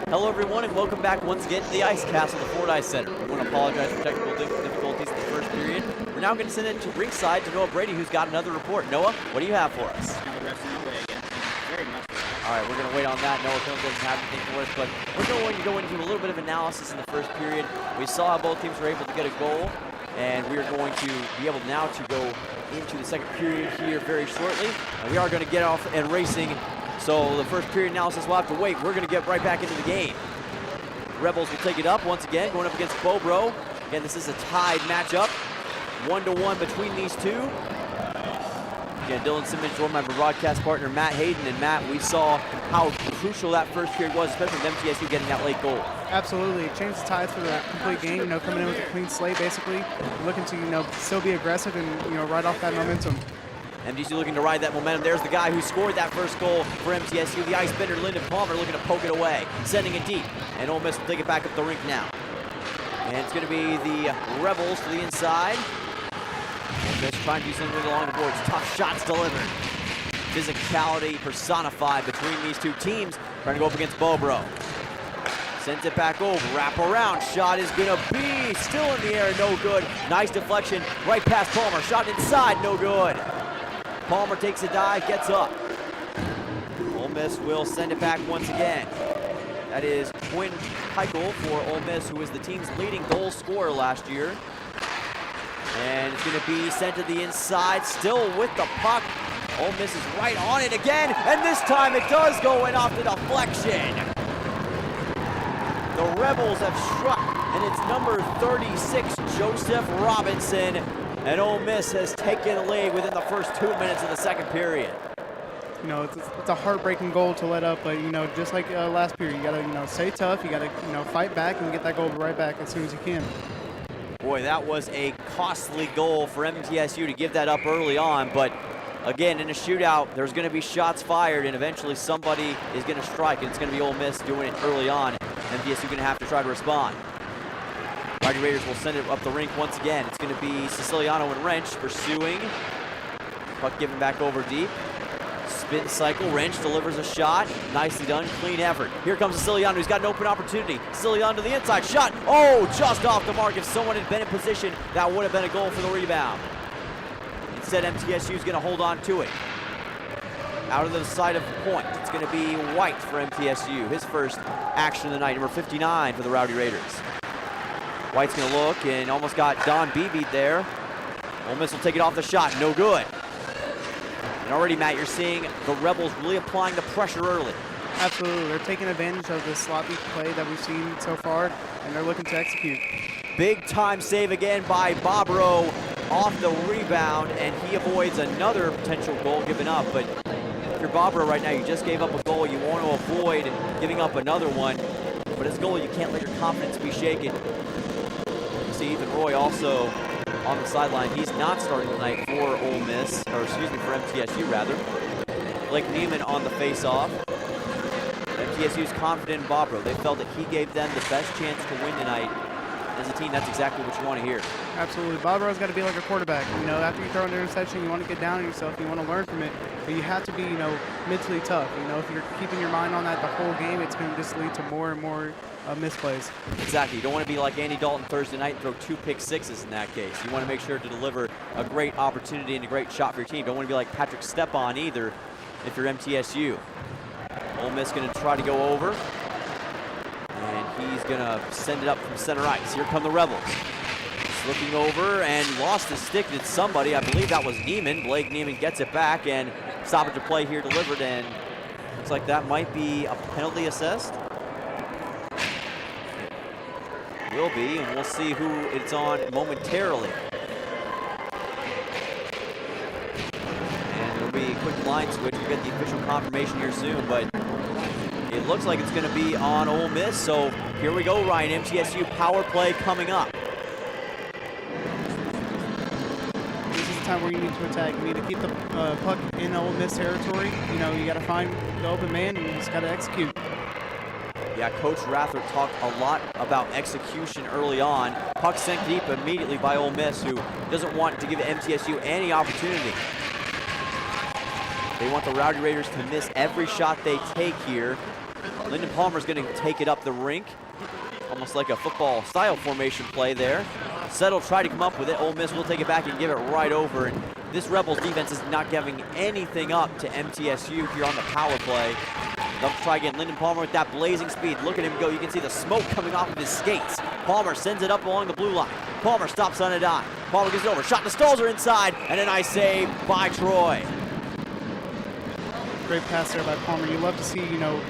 Hello everyone and welcome back once again to the Ice Castle, the Fordyce Center. We want to apologize for technical difficulties in the first period. We're now going to send it to ringside to Noah Brady, who's got another report. Noah, what do you have for us? All right, we're going to wait on that. Noah Killen doesn't have anything for us, but we're going to go into a little bit of analysis in the first period. We saw how both teams were able to get a goal, and we are going to be able now to go into the second period here very shortly. And we are going to get off and racing. So the first period analysis will have to wait. We're going to get right back into the game. Rebels will take it up once again, going up against Bobro. Again, this is a tied matchup. 1-1 between these two. Again, Dylan Simmons joined my broadcast partner, Matt Hayden. And Matt, we saw how crucial that first period was, especially with MTSU getting that late goal. Absolutely. It changed the tides for the complete game, coming in with a clean slate, basically. Looking to, still be aggressive and, ride off that momentum. MTSU looking to ride that momentum. There's the guy who scored that first goal for MTSU, the ice bender, Lyndon Palmer, looking to poke it away, sending it deep. And Ole Miss will take it back up the rink now. And it's going to be the Rebels to the inside. Ole Miss trying to do something along the boards. Tough shots delivered. Physicality personified between these two teams. Trying to go up against Bobro. Sends it back over, wrap around, shot is gonna be still in the air, no good. Nice deflection, right past Palmer, shot inside, no good. Palmer takes a dive, gets up. Ole Miss will send it back once again. That is Quinn Heichel for Ole Miss, who was the team's leading goal scorer last year. And it's gonna be sent to the inside, still with the puck. Ole Miss is right on it again, and this time it does go in off the deflection. The Rebels have struck, and it's number 36, Joseph Robinson. And Ole Miss has taken the lead within the first 2 minutes of the second period. It's a heartbreaking goal to let up, but, just like last period, you got to, stay tough. You got to, fight back and get that goal right back as soon as you can. Boy, that was a costly goal for MTSU to give that up early on, but again, in a shootout, there's going to be shots fired, and eventually somebody is going to strike, and it's going to be Ole Miss doing it early on. MTSU going to have to try to respond. Rowdy Raiders will send it up the rink once again. It's going to be Siciliano and Wrench pursuing. Puck given back over deep. Spin cycle. Wrench delivers a shot. Nicely done. Clean effort. Here comes Siciliano. He's got an open opportunity. Siciliano to the inside. Shot. Oh, just off the mark. If someone had been in position, that would have been a goal for the rebound. Instead, MTSU is going to hold on to it. Out of the side of the point, it's going to be White for MTSU. His first action of the night, number 59 for the Rowdy Raiders. White's going to look and almost got Don Beebe there. Ole Miss will take it off the shot, no good. And already, Matt, you're seeing the Rebels really applying the pressure early. Absolutely, they're taking advantage of the sloppy play that we've seen so far, and they're looking to execute. Big time save again by Bobro off the rebound, and he avoids another potential goal given up. But if you're Bobro right now, you just gave up a goal. You want to avoid giving up another one. But as a goal, you can't let your confidence be shaken. You see Ethan Roy also on the sideline. He's not starting tonight for Ole Miss, or excuse me, for MTSU rather. Blake Neiman on the face-off. MTSU's confident in Bobro. They felt that he gave them the best chance to win tonight. As a team, that's exactly what you want to hear. Absolutely. Bobro's got to be like a quarterback. After you throw an interception, you want to get down on yourself, you want to learn from it, but you have to be, mentally tough. If you're keeping your mind on that the whole game, it's going to just lead to more and more misplays. Exactly. You don't want to be like Andy Dalton Thursday night and throw 2 pick sixes in that case. You want to make sure to deliver a great opportunity and a great shot for your team. Don't want to be like Patrick Stepan either if you're MTSU. Ole Miss going to try to go over. And he's going to send it up from center ice. Here come the Rebels. He's looking over and lost his stick to somebody. I believe that was Neiman. Blake Neiman gets it back, and stoppage of play here delivered, and looks like that might be a penalty assessed. It will be, and we'll see who it's on momentarily. And there'll be a quick line switch. We'll get the official confirmation here soon, but it looks like it's going to be on Ole Miss, so here we go, Ryan. MTSU power play coming up. This is the time where you need to attack. You need to keep the puck in Ole Miss territory. You got to find the open man, and you just got to execute. Yeah, Coach Rathert talked a lot about execution early on. Puck sent deep immediately by Ole Miss, who doesn't want to give MTSU any opportunity. They want the Rowdy Raiders to miss every shot they take here. Lyndon Palmer's going to take it up the rink, almost like a football style formation play there. Settle tried to come up with it. Ole Miss will take it back and give it right over. And this Rebels defense is not giving anything up to MTSU here on the power play. They'll try again. Lyndon Palmer with that blazing speed. Look at him go. You can see the smoke coming off of his skates. Palmer sends it up along the blue line. Palmer stops on a dime. Palmer gives it over. Shot to Stalzer inside, and a nice save by Troy. Great pass there by Palmer. You love to see,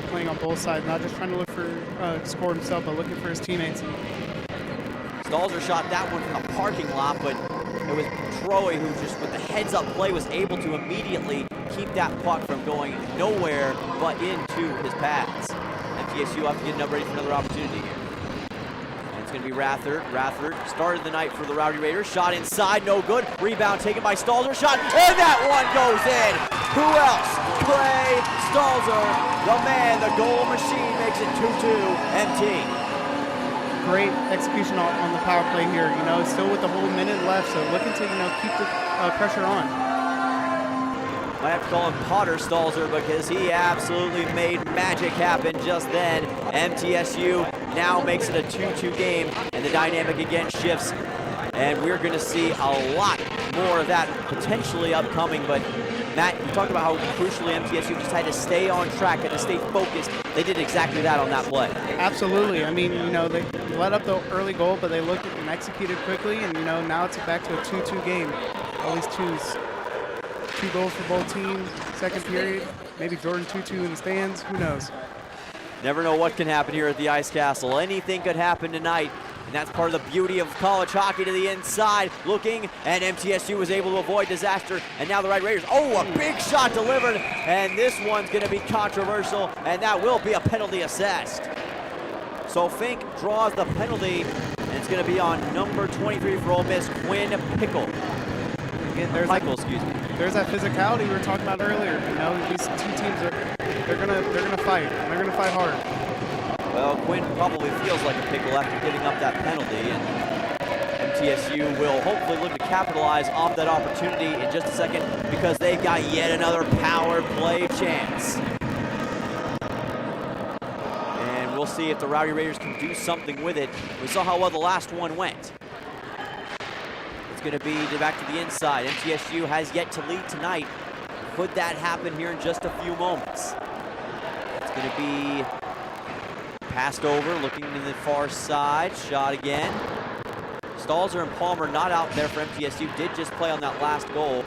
playing on both sides, not just trying to look for score himself, but looking for his teammates. Stalzer shot that one from the parking lot, but it was Troy who just with the heads-up play was able to immediately keep that puck from going nowhere but into his pads. MTSU have to get ready for another opportunity here. And it's going to be Rathard. Rathard started the night for the Rowdy Raiders. Shot inside, no good. Rebound taken by Stalzer. Shot, and that one goes in. Who else? Clay Stalzer, the man, the goal machine, makes it 2-2 MT. Great execution on the power play here. Still with the whole minute left, so looking to keep the pressure on. I have to call him Potter Stalzer because he absolutely made magic happen just then. MTSU now makes it a 2-2 game, and the dynamic again shifts. And we're going to see a lot more of that potentially upcoming. But Matt, you talked about how crucially MTSU just had to stay on track, had to stay focused. They did exactly that on that play. Absolutely. I mean, they let up the early goal, but they looked and executed quickly. And, now it's back to a 2-2 game. All these twos. 2 goals for both teams. Second period. Maybe Jordan 2-2 in the stands. Who knows? Never know what can happen here at the Ice Castle. Anything could happen tonight. And that's part of the beauty of college hockey. To the inside, looking, and MTSU was able to avoid disaster. And now the Rowdy Raiders, a big shot delivered, and this one's going to be controversial, and that will be a penalty assessed. So Fink draws the penalty, and it's going to be on number 23 for Ole Miss, Quinn Pickle. Again, Michael, excuse me. There's that physicality we were talking about earlier. These two teams they're gonna fight. And they're gonna fight hard. Well, Quinn probably feels like a pickle after giving up that penalty, and MTSU will hopefully look to capitalize off that opportunity in just a second because they've got yet another power play chance. And we'll see if the Rowdy Raiders can do something with it. We saw how well the last one went. It's going to be back to the inside. MTSU has yet to lead tonight. Could that happen here in just a few moments? It's going to be passed over, looking to the far side. Shot again. Stalzer and Palmer not out there for MTSU. Did just play on that last goal.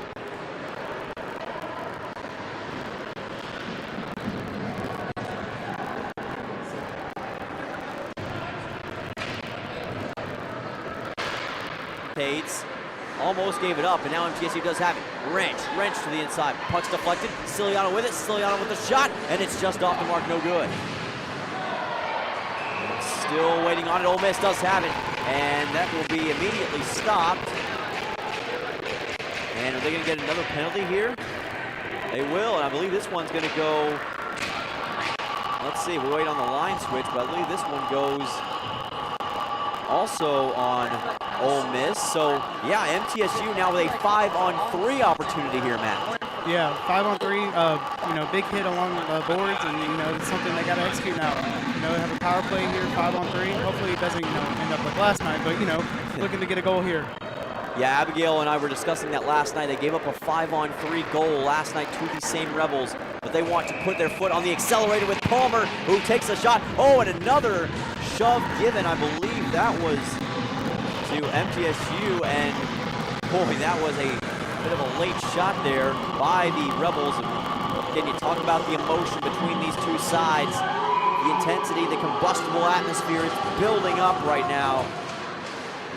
Tates almost gave it up, and now MTSU does have it. Wrench to the inside. Puck's deflected. Ciliano with it. Ciliano with the shot, and it's just off the mark. No good. Still waiting on it. Ole Miss does have it, and that will be immediately stopped. And are they going to get another penalty here? They will, and I believe this one's going to go. Let's see. We'll wait on the line switch, but I believe this one goes also on Ole Miss. So, yeah, MTSU now with a 5-on-3 opportunity here, Matt. Yeah, 5-on-3, big hit along the boards, and, it's something they got to execute now. They have a power play here, 5-on-3. Hopefully it doesn't, end up like last night, but, looking to get a goal here. Yeah, Abigail and I were discussing that last night. They gave up a 5-on-3 goal last night to the same Rebels, but they want to put their foot on the accelerator with Palmer, who takes a shot. Oh, and another shove given. I believe that was to MTSU, and boy, that was a bit of a late shot there by the Rebels. And again, you talk about the emotion between these two sides, the intensity, the combustible atmosphere is building up right now.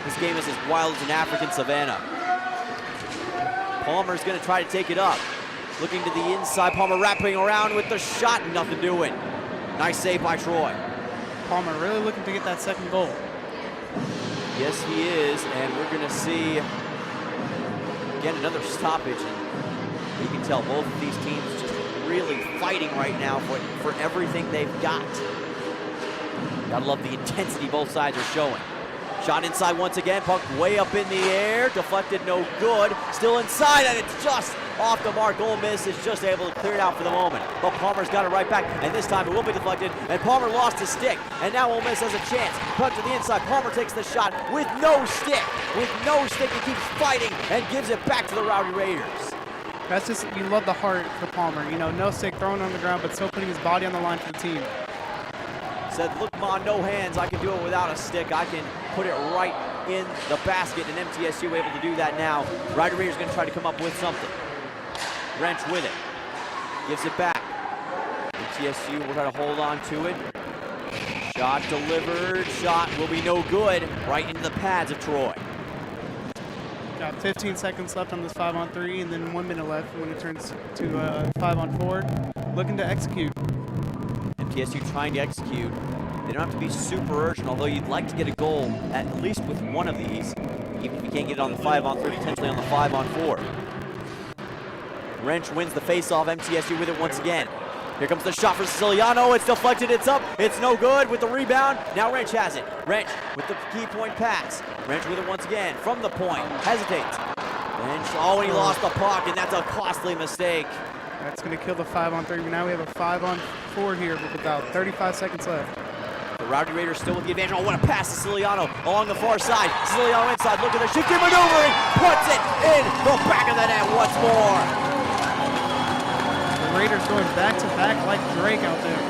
This game is as wild as an African savanna. Palmer's going to try to take it up. Looking to the inside, Palmer wrapping around with the shot, nothing doing. Nice save by Troy. Palmer really looking to get that second goal. Yes, he is, and we're going to see, again, another stoppage. And you can tell both of these teams just really fighting right now for everything they've got. Gotta love the intensity both sides are showing. Shot inside once again, puck way up in the air, deflected, no good. Still inside, and it's just off the mark. Ole Miss is just able to clear it out for the moment. But Palmer's got it right back, and this time it will be deflected, and Palmer lost his stick. And now Ole Miss has a chance. Puck to the inside. Palmer takes the shot with no stick. With no stick, he keeps fighting and gives it back to the Rowdy Raiders. That's just, you love the heart for Palmer. You know, no stick, throwing on the ground, but still putting his body on the line for the team. Said, look, Ma, no hands. I can do it without a stick. I can put it right in the basket, and MTSU able to do that now. Rowdy Raiders going to try to come up with something. Wrench with it. Gives it back. MTSU will try to hold on to it. Shot delivered. Shot will be no good. Right into the pads of Troy. Got 15 seconds left on this 5-on-3, and then 1 minute left when it turns to 5-on-4. Looking to execute. MTSU trying to execute. They don't have to be super urgent, although you'd like to get a goal at least with one of these, even if you can't get it on the 5-on-3, potentially on the 5-on-4. Wrench wins the face-off. MTSU with it once again. Here comes the shot for Siciliano. It's deflected. It's up. It's no good with the rebound. Now Wrench has it. Wrench with the key point pass. Wrench with it once again from the point. Hesitates. Wrench. Oh, and he lost the puck, and that's a costly mistake. That's going to kill the 5-on-3. Now we have a 5-on-4 here with about 35 seconds left. The Rowdy Raiders still with the advantage. Oh, what a pass to Siciliano along the far side. Siciliano inside. Look at the shifty maneuvering. Puts it in the back of the net once more. Raiders going back-to-back like Drake out there.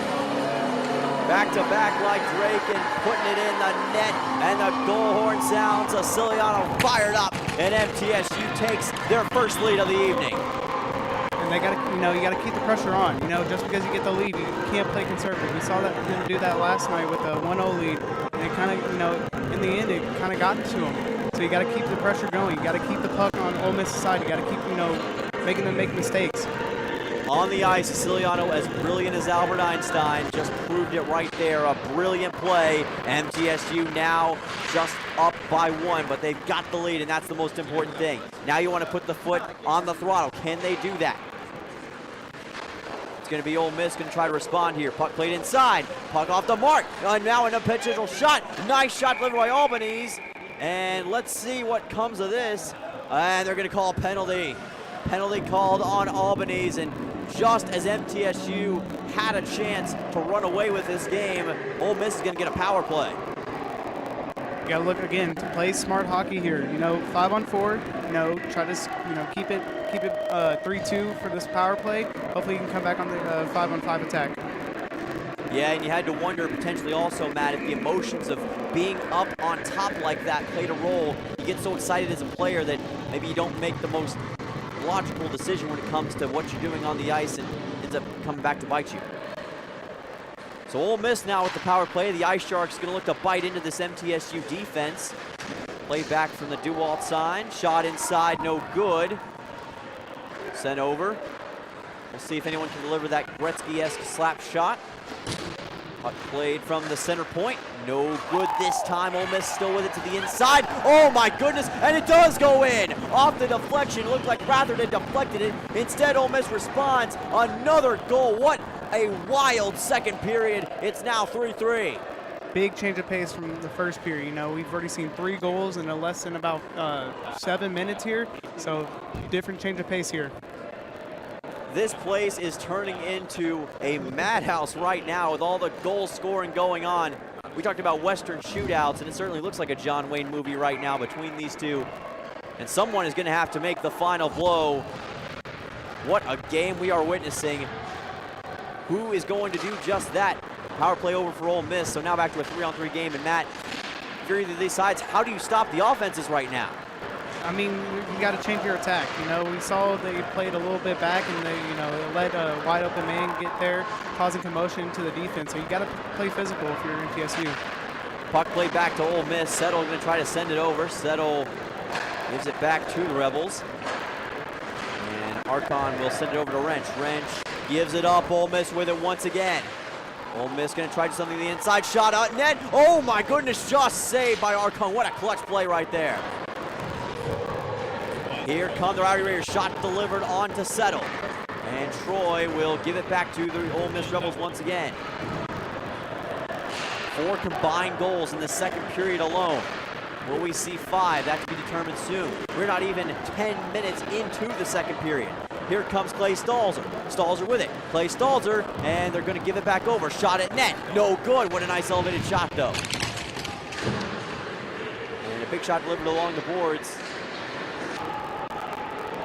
Back-to-back like Drake and putting it in the net, and the goal horn sounds. Siciliano fired up, and MTSU takes their first lead of the evening. And they got to, you got to keep the pressure on. Just because you get the lead, you can't play conservative. We saw that them do that last night with a 1-0 lead, and it kind of, in the end, it kind of got to them. So you got to keep the pressure going. You got to keep the puck on Ole Miss's side. You got to keep, making them make mistakes. On the ice, Siciliano, as brilliant as Albert Einstein, just proved it right there. A brilliant play. MTSU now just up by 1, but they've got the lead, and that's the most important thing. Now you want to put the foot on the throttle. Can they do that? It's going to be Ole Miss going to try to respond here. Puck played inside. Puck off the mark. Now a potential shot. Nice shot delivered by Albanese. And let's see what comes of this. And they're going to call a penalty. Penalty called on Albanese, and just as MTSU had a chance to run away with this game, Ole Miss is going to get a power play. You got to look again to play smart hockey here. 5-on-4. Try to keep it 3-2 for this power play. Hopefully you can come back on the 5-on-5 attack. Yeah, and you had to wonder potentially also, Matt, if the emotions of being up on top like that played a role. You get so excited as a player that maybe you don't make the most logical decision when it comes to what you're doing on the ice, and ends up coming back to bite you. So Ole Miss now with the power play. The Ice Sharks going to look to bite into this MTSU defense. Play back from the DeWalt sign. Shot inside, no good. Sent over. We'll see if anyone can deliver that Gretzky-esque slap shot. Puck played from the center point. No good this time. Ole Miss still with it to the inside. Oh my goodness, and it does go in. Off the deflection. It looked like Ratherton deflected it. Instead, Ole Miss responds. Another goal. What a wild second period. It's now 3-3. Big change of pace from the first period. We've already seen 3 goals in less than about 7 minutes here. So different change of pace here. This place is turning into a madhouse right now with all the goal scoring going on. We talked about Western shootouts, and it certainly looks like a John Wayne movie right now between these two. And someone is going to have to make the final blow. What a game we are witnessing. Who is going to do just that? Power play over for Ole Miss, so now back to a 3-on-3 game. And Matt, if you're either of these sides, how do you stop the offenses right now? You got to change your attack. We saw they played a little bit back, and they, let a wide open man get there, causing commotion to the defense. So you got to play physical if you're MTSU. Puck play back to Ole Miss. Settle going to try to send it over. Settle gives it back to the Rebels. And Archon will send it over to Wrench. Wrench gives it up. Ole Miss with it once again. Ole Miss going to try something to the inside. Shot out net. Oh my goodness, just saved by Archon. What a clutch play right there. Here come the Rowdy Raiders. Shot delivered on to Settle. And Troy will give it back to the Ole Miss Rebels once again. 4 combined goals in the second period alone. Will we see 5? That to be determined soon. We're not even 10 minutes into the second period. Here comes Clay Stalzer. Stalzer with it. Clay Stalzer, and they're going to give it back over. Shot at net. No good. What a nice elevated shot, though. And a big shot delivered along the boards.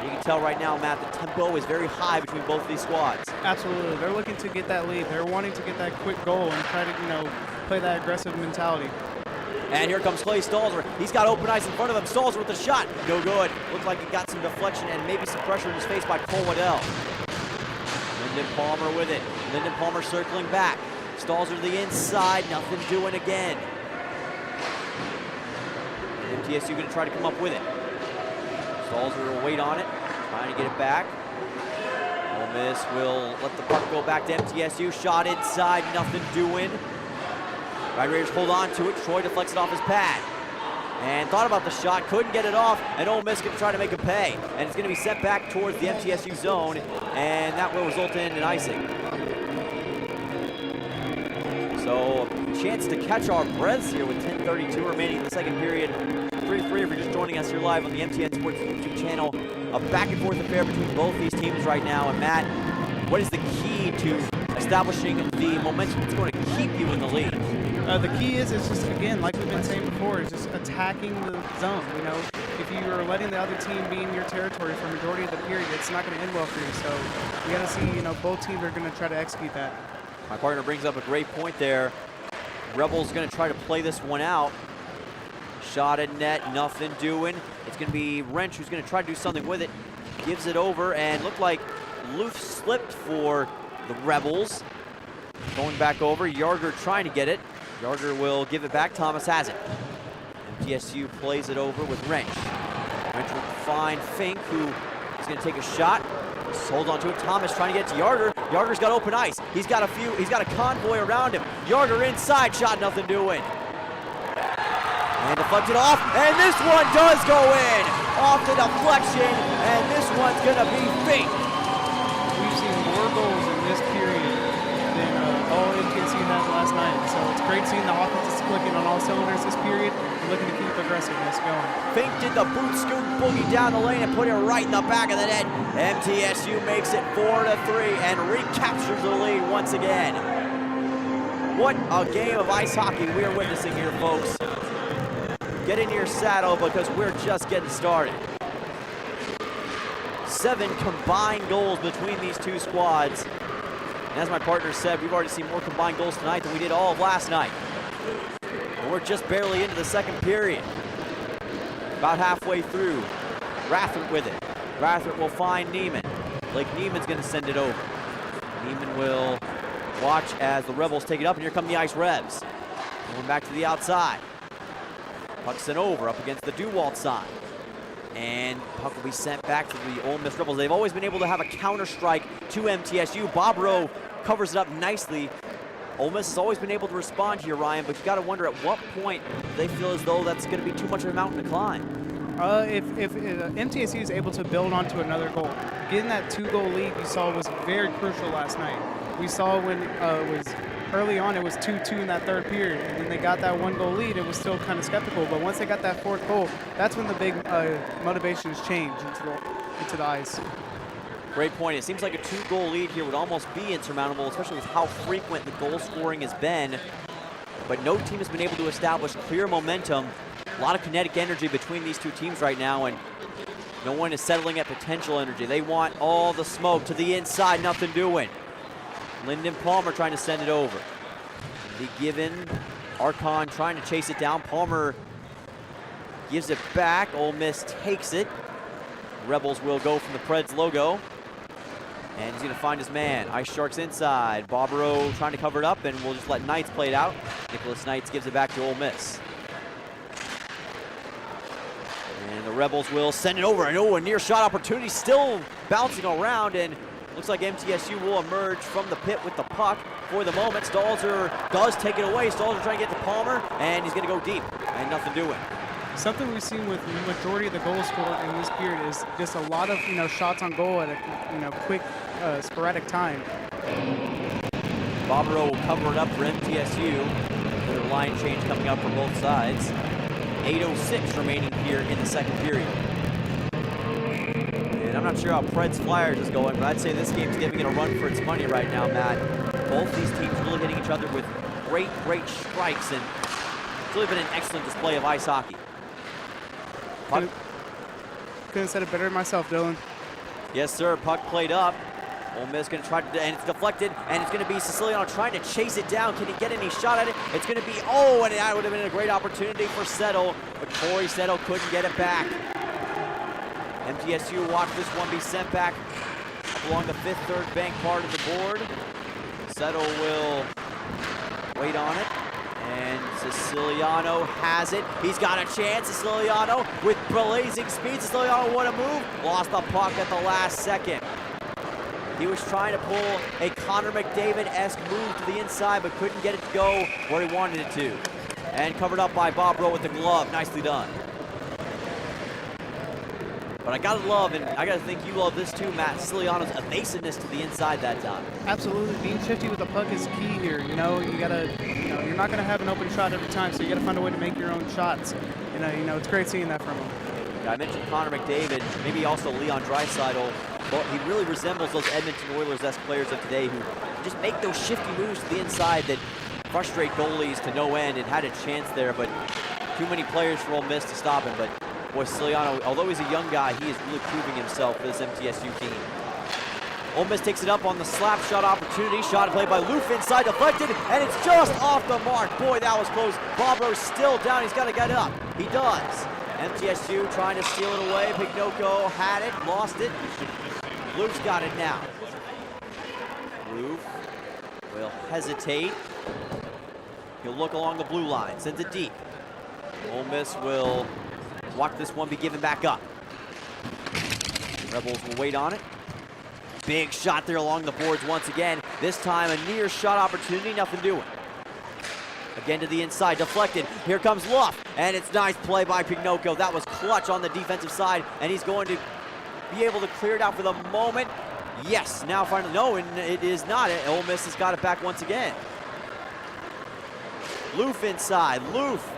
You can tell right now, Matt, the tempo is very high between both of these squads. Absolutely. They're looking to get that lead. They're wanting to get that quick goal and try to, play that aggressive mentality. And here comes Clay Stalzer. He's got open ice in front of him. Stalzer with the shot. No good. Looked like he got some deflection and maybe some pressure in his face by Cole Waddell. Lyndon Palmer with it. Lyndon Palmer circling back. Stalzer to the inside. Nothing doing again. MTSU going to try to come up with it. Stalzer will wait on it. Trying to get it back. Ole Miss will let the puck go back to MTSU. Shot inside. Nothing doing. Red Raiders hold on to it. Troy deflects it off his pad. And thought about the shot, couldn't get it off, and Ole Miss going to try to make a pay. And it's going to be sent back towards the MTSU zone, and that will result in an icing. So, a chance to catch our breaths here with 10:32 remaining in the second period. 3-3 if you're just joining us here live on the MTN Sports YouTube channel. A back and forth affair between both these teams right now. And Matt, what is the key to establishing the momentum that's going to keep you in the lead? The key is just, again, like we've been saying before, is just attacking the zone. If you are letting the other team be in your territory for a majority of the period, it's not going to end well for you. So you got to see, both teams are going to try to execute that. My partner brings up a great point there. Rebels going to try to play this one out. Shot at net, nothing doing. It's going to be Wrench who's going to try to do something with it. Gives it over, and looked like Luth slipped for the Rebels. Going back over, Yarger trying to get it. Yarger will give it back. Thomas has it. MTSU plays it over with Wrench. Wrench will find Fink, who is going to take a shot. Just hold on to it. Thomas trying to get it to Yarger. Yarger's got open ice. He's got a convoy around him. Yarger inside, shot, nothing doing. And deflected off, and this one does go in. Off the deflection, and this one's going to be Fink. We've seen more goals in this period than all MTSU had last night. So it's great seeing the offense is clicking on all cylinders this period and looking to keep aggressiveness going. Fink did the boot scoot boogie down the lane and put it right in the back of the net. MTSU makes it 4-3 and recaptures the lead once again. What a game of ice hockey we are witnessing here, folks. Get in your saddle because we're just getting started. 7 combined goals between these two squads. And as my partner said, we've already seen more combined goals tonight than we did all of last night. And we're just barely into the second period. About halfway through. Rathert with it. Rathert will find Neiman. Blake Neiman's going to send it over. Neiman will watch as the Rebels take it up, and here come the Ice Rebs. Going back to the outside. Puck sent over up against the Duwalt side. And puck will be sent back to the Ole Miss Rebels. They've always been able to have a counter strike to MTSU. Bob Rowe covers it up nicely. Ole Miss has always been able to respond here, Ryan, but you got to wonder at what point they feel as though that's going to be too much of a mountain to climb. If MTSU is able to build onto another goal, getting that 2-goal lead you saw was very crucial last night. We saw when it was early on, it was 2-2 in that third period, and then they got that 1-goal lead. It was still kind of skeptical, but once they got that 4th goal, that's when the big motivations change into the ice. Great point. It seems like a 2-goal lead here would almost be insurmountable, especially with how frequent the goal scoring has been. But no team has been able to establish clear momentum. A lot of kinetic energy between these two teams right now, and no one is settling at potential energy. They want all the smoke to the inside, nothing doing. Lyndon Palmer trying to send it over. Be given. Archon trying to chase it down. Palmer gives it back. Ole Miss takes it. Rebels will go from the Preds logo. And he's going to find his man. Ice Sharks inside. Bobrow trying to cover it up, and we'll just let Knights play it out. Nicholas Knights gives it back to Ole Miss. And the Rebels will send it over. And a near shot opportunity still bouncing around, and looks like MTSU will emerge from the pit with the puck for the moment. Stalzer does take it away. Stalzer trying to get to Palmer, and he's going to go deep, and nothing doing. Something we've seen with the majority of the goals scored in this period is just a lot of shots on goal at a quick, sporadic time. Bobrow will cover it up for MTSU. With a line change coming up from both sides. 8:06 remaining here in the second period. And I'm not sure how Pred's Flyers is going, but I'd say this game's giving it a run for its money right now, Matt. Both these teams really hitting each other with great strikes, and it's really been an excellent display of ice hockey. Puck. Couldn't have said it better myself, Dylan. Yes, sir. Puck played up. Ole Miss going to try to, and it's deflected, and it's going to be Siciliano trying to chase it down. Can he get any shot at it? It's going to be, oh, and that would have been a great opportunity for Settle, but Corey Settle couldn't get it back. MTSU watched this one be sent back along the fifth, third bank part of the board. Settle will wait on it, and Siciliano has it. He's got a chance. Siciliano with blazing speed. Siciliano, what a move. Lost the puck at the last second. He was trying to pull a Connor McDavid-esque move to the inside, but couldn't get it to go where he wanted it to. And covered up by Bob Rowe with the glove. Nicely done. But I gotta love, and I gotta think you love this too, Matt, Siciliano's evasiveness to the inside that time. Absolutely, being shifty with the puck is key here. You know, you're not gonna have an open shot every time, so you gotta find a way to make your own shots. You know, it's great seeing that from him. Yeah, I mentioned Connor McDavid, maybe also Leon Draisaitl. But he really resembles those Edmonton Oilers-esque players of today who just make those shifty moves to the inside that frustrate goalies to no end, and had a chance there, but too many players for Ole Miss to stop him. But boy, Siciliano, although he's a young guy, he is really proving himself for this MTSU team. Ole Miss takes it up on the slap shot opportunity. Shot played by Loof inside, deflected, and it's just off the mark. Boy, that was close. Bob Rowe's still down. He's got to get it up. He does. MTSU trying to steal it away. Pignoco had it, lost it. Loof's got it now. Loof will hesitate. He'll look along the blue line, sends it deep. Ole Miss will watch this one be given back up. Rebels will wait on it. Big shot there along the boards once again. This time a near shot opportunity, nothing doing. Again to the inside, deflected. Here comes Luff, and it's nice play by Pignoco. That was clutch on the defensive side, and he's going to be able to clear it out for the moment. Yes, now finally, no, and it is not. Ole Miss has got it back once again. Loof inside, Loof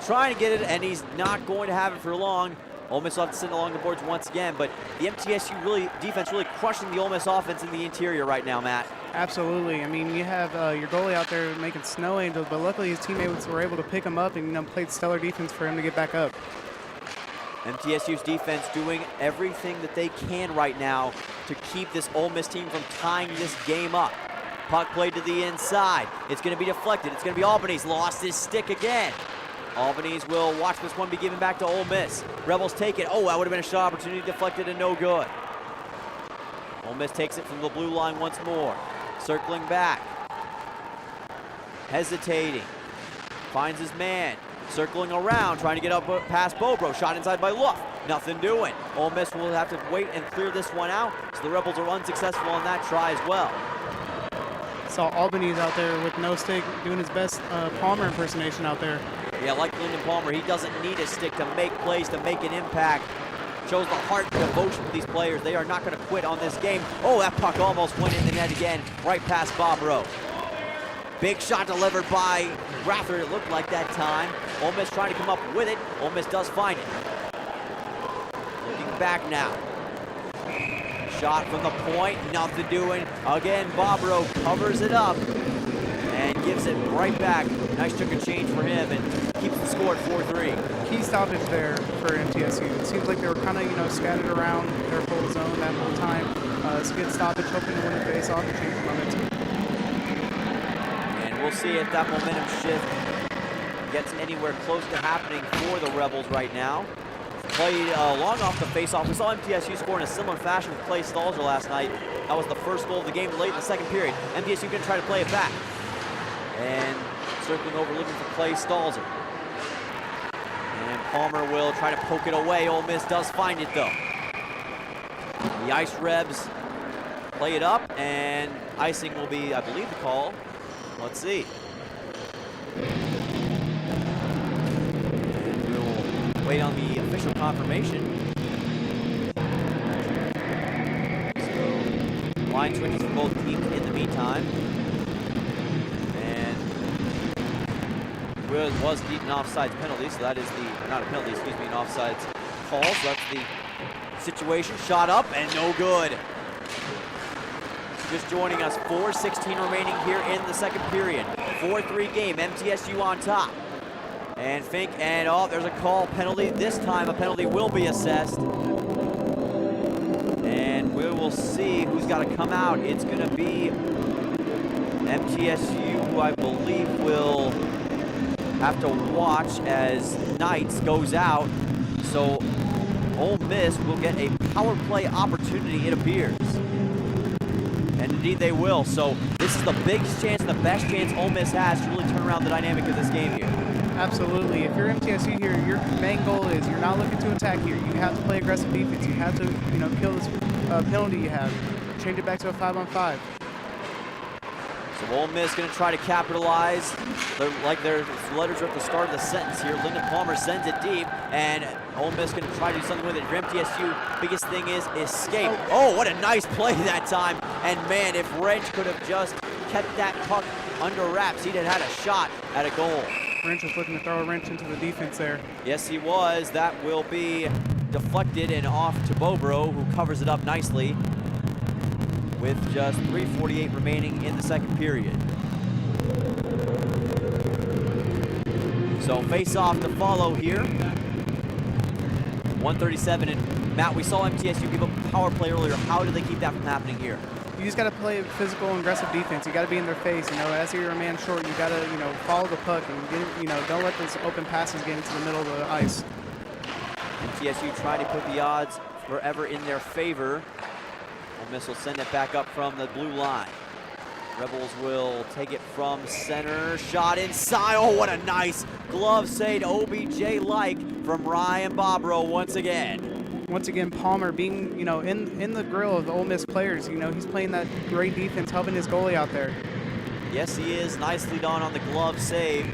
trying to get it, and he's not going to have it for long. Ole Miss will have to send along the boards once again, but the MTSU defense really crushing the Ole Miss offense in the interior right now, Matt. Absolutely. I mean, you have your goalie out there making snow angels, but luckily his teammates were able to pick him up and played stellar defense for him to get back up. MTSU's defense doing everything that they can right now to keep this Ole Miss team from tying this game up. Puck played to the inside. It's going to be deflected. It's going to be Albany's lost his stick again. Albany's will watch this one be given back to Ole Miss. Rebels take it. Oh, that would have been a shot opportunity, deflected and no good. Ole Miss takes it from the blue line once more. Circling back. Hesitating. Finds his man. Circling around, trying to get up past Bobro. Shot inside by Luff. Nothing doing. Ole Miss will have to wait and clear this one out, so the Rebels are unsuccessful on that try as well. Saw Albany's out there with no stick doing his best Palmer impersonation out there. Yeah, like Lyndon Palmer, he doesn't need a stick to make plays, to make an impact. Shows the heart and devotion for these players. They are not going to quit on this game. Oh, that puck almost went in the net again, right past Bob Rowe. Big shot delivered by Rather, it looked like that time. Ole Miss trying to come up with it. Ole Miss does find it. Looking back now. Shot from the point, nothing doing. Again, Bob Rowe covers it up and gives it right back. Nice chunk of change for him and keeps the score at 4-3. Key stoppage there for MTSU. It seems like they were kind of, scattered around their full zone that whole time. It's a good stoppage, hoping to win the face-off and change the momentum. And we'll see if that momentum shift gets anywhere close to happening for the Rebels right now. Played long off the face-off. We saw MTSU score in a similar fashion with Clay Stalzer last night. That was the first goal of the game late in the second period. MTSU going to try to play it back. And circling over looking for Clay Stalzer. And Palmer will try to poke it away. Ole Miss does find it though. The Ice Rebs play it up, and icing will be, I believe, the call. Let's see. And we'll wait on the official confirmation. So, line switches for both teams in the meantime. And was indeed an offsides penalty, so that is the, not a penalty, excuse me, an offsides call. So that's the situation. Shot up and no good. Just joining us, 4:16 remaining here in the second period. 4-3 game, MTSU on top. And Fink, and oh, there's a call penalty. This time a penalty will be assessed. And we will see who's got to come out. It's going to be MTSU, who I believe will have to watch as Knights goes out. So Ole Miss will get a power play opportunity, it appears. And indeed they will. So this is the biggest chance and the best chance Ole Miss has to really turn around the dynamic of this game here. Absolutely. If you're MTSU here, your main goal is you're not looking to attack here. You have to play aggressive defense. You have to, kill this penalty you have. Change it back to a 5-on-5. So Ole Miss going to try to capitalize. Like their letters are at the start of the sentence here. Lyndon Palmer sends it deep, and Ole Miss going to try to do something with it. For MTSU, biggest thing is escape. Oh, what a nice play that time. And man, if Wrench could have just kept that puck under wraps, he'd have had a shot at a goal. Wrench was looking to throw a wrench into the defense there. Yes, he was. That will be deflected and off to Bobro, who covers it up nicely with just 3:48 remaining in the second period. So face-off to follow here. 1:37, and Matt, we saw MTSU give up a power play earlier. How do they keep that from happening here? You just got to play physical and aggressive defense. You got to be in their face. As you're a man short, you got to, follow the puck and don't let those open passes get into the middle of the ice. MTSU trying to put the odds forever in their favor. Ole Miss will send it back up from the blue line. Rebels will take it from center. Shot inside. Oh, what a nice glove save, OBJ-like from Ryan Bobro once again. Once again, Palmer being, in the grill of the Ole Miss players. He's playing that great defense, helping his goalie out there. Yes, he is. Nicely done on the glove save.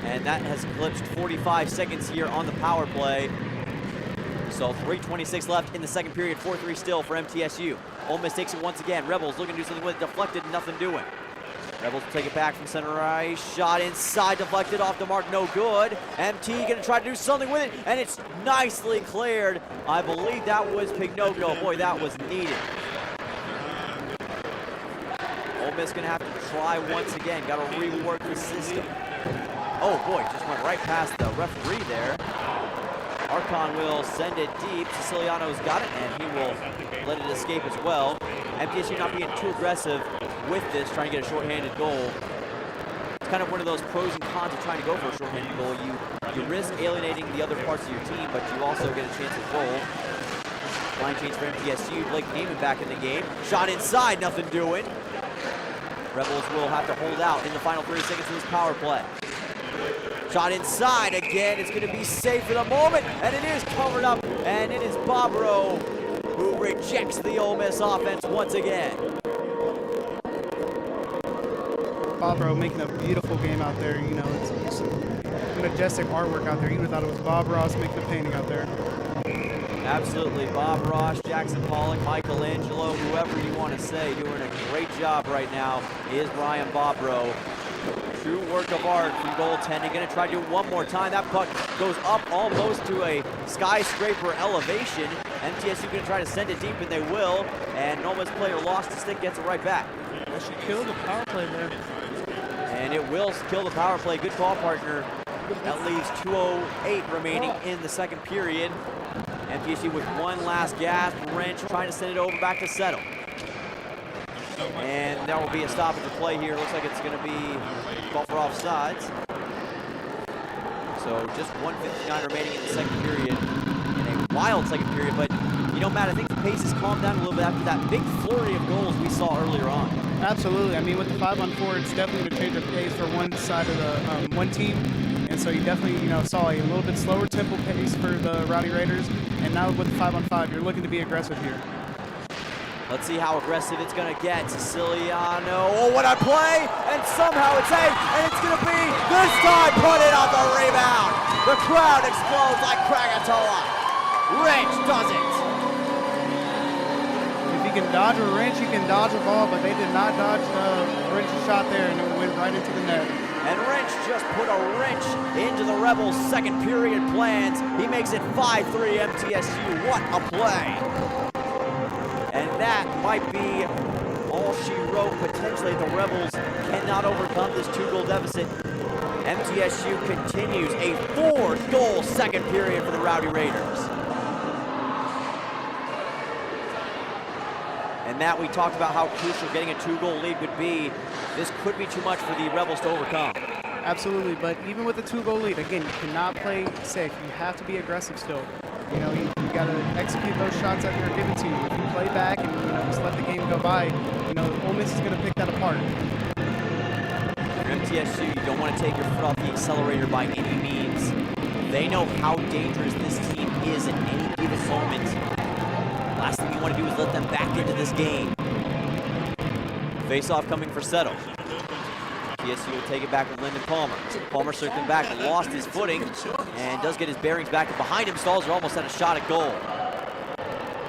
And that has eclipsed 45 seconds here on the power play. So 3:26 left in the second period. 4-3 still for MTSU. Ole Miss takes it once again. Rebels looking to do something with it. Deflected, nothing doing. Rebels take it back from center ice. Shot inside, deflected off the mark, no good. MT gonna try to do something with it, and it's nicely cleared. I believe that was Pignoco. Boy, that was needed. Ole Miss gonna have to try once again. Gotta rework the system. Oh boy, just went right past the referee there. Archon will send it deep. Siciliano's got it, and he will let it escape as well. MTSU not being too aggressive with this, trying to get a shorthanded goal. It's kind of one of those pros and cons of trying to go for a shorthanded goal. You risk alienating the other parts of your team, but you also get a chance at goal. Line change for MTSU. Blake Neiman back in the game. Shot inside, nothing doing. Rebels will have to hold out in the final 30 seconds of this power play. Shot inside again. It's going to be safe for the moment, and it is covered up, and it is Bobro who rejects the Ole Miss offense once again. Bobro making a beautiful game out there. It's majestic artwork out there. You would have thought it was Bob Ross making the painting out there. Absolutely. Bob Ross, Jackson Pollock, Michelangelo, whoever you want to say, doing a great job right now is Ryan Bobro. True work of art from goaltending. Going to try to do it one more time. That puck goes up almost to a skyscraper elevation. MTSU going to try to send it deep, and they will. And Ole Miss player lost the stick, gets it right back. That should kill the power play there. And it will kill the power play. Good call, partner. That leaves 2:08 remaining in the second period. MTSU with one last gasp. Wrench trying to send it over back to settle. And there will be a stoppage of play here. Looks like it's going to be called for offsides. So just 1:59 remaining in the second period. In a wild second period, but Matt, I think the pace has calmed down a little bit after that big flurry of goals we saw earlier on. Absolutely. I mean, with the 5-on-4, it's definitely to change the pace for one side of the one team. And so you definitely, saw a little bit slower tempo pace for the Rowdy Raiders. And now with the 5-on-5, you're looking to be aggressive here. Let's see how aggressive it's going to get. Siciliano, oh, what a play! And somehow it's saved, and it's going to be, this time, put it on the rebound. The crowd explodes like Krakatoa. Wrench does it. If you can dodge a wrench, you can dodge a ball, but they did not dodge the wrench shot there, and it went right into the net. And Wrench just put a wrench into the Rebels' second period plans. He makes it 5-3 MTSU. What a play. And that might be all she wrote. Potentially the Rebels cannot overcome this 2-goal deficit. MTSU continues a 4-goal second period for the Rowdy Raiders. And Matt, we talked about how crucial getting a 2-goal lead would be. This could be too much for the Rebels to overcome. Absolutely, but even with a 2-goal lead, again, you cannot play safe. You have to be aggressive still. You know, you got to execute those shots that they're given to you. If you play back and, you know, just let the game go by, you know, Ole Miss is going to pick that apart. For MTSU, you don't want to take your foot off the accelerator by any means. They know how dangerous this team is at any given moment. Last thing you want to do is let them back into this game. Face-off coming for Settle. TSU will take it back with Lyndon Palmer. Palmer circling back, lost his footing, and does get his bearings back. And behind him, Stalls are almost at a shot at goal.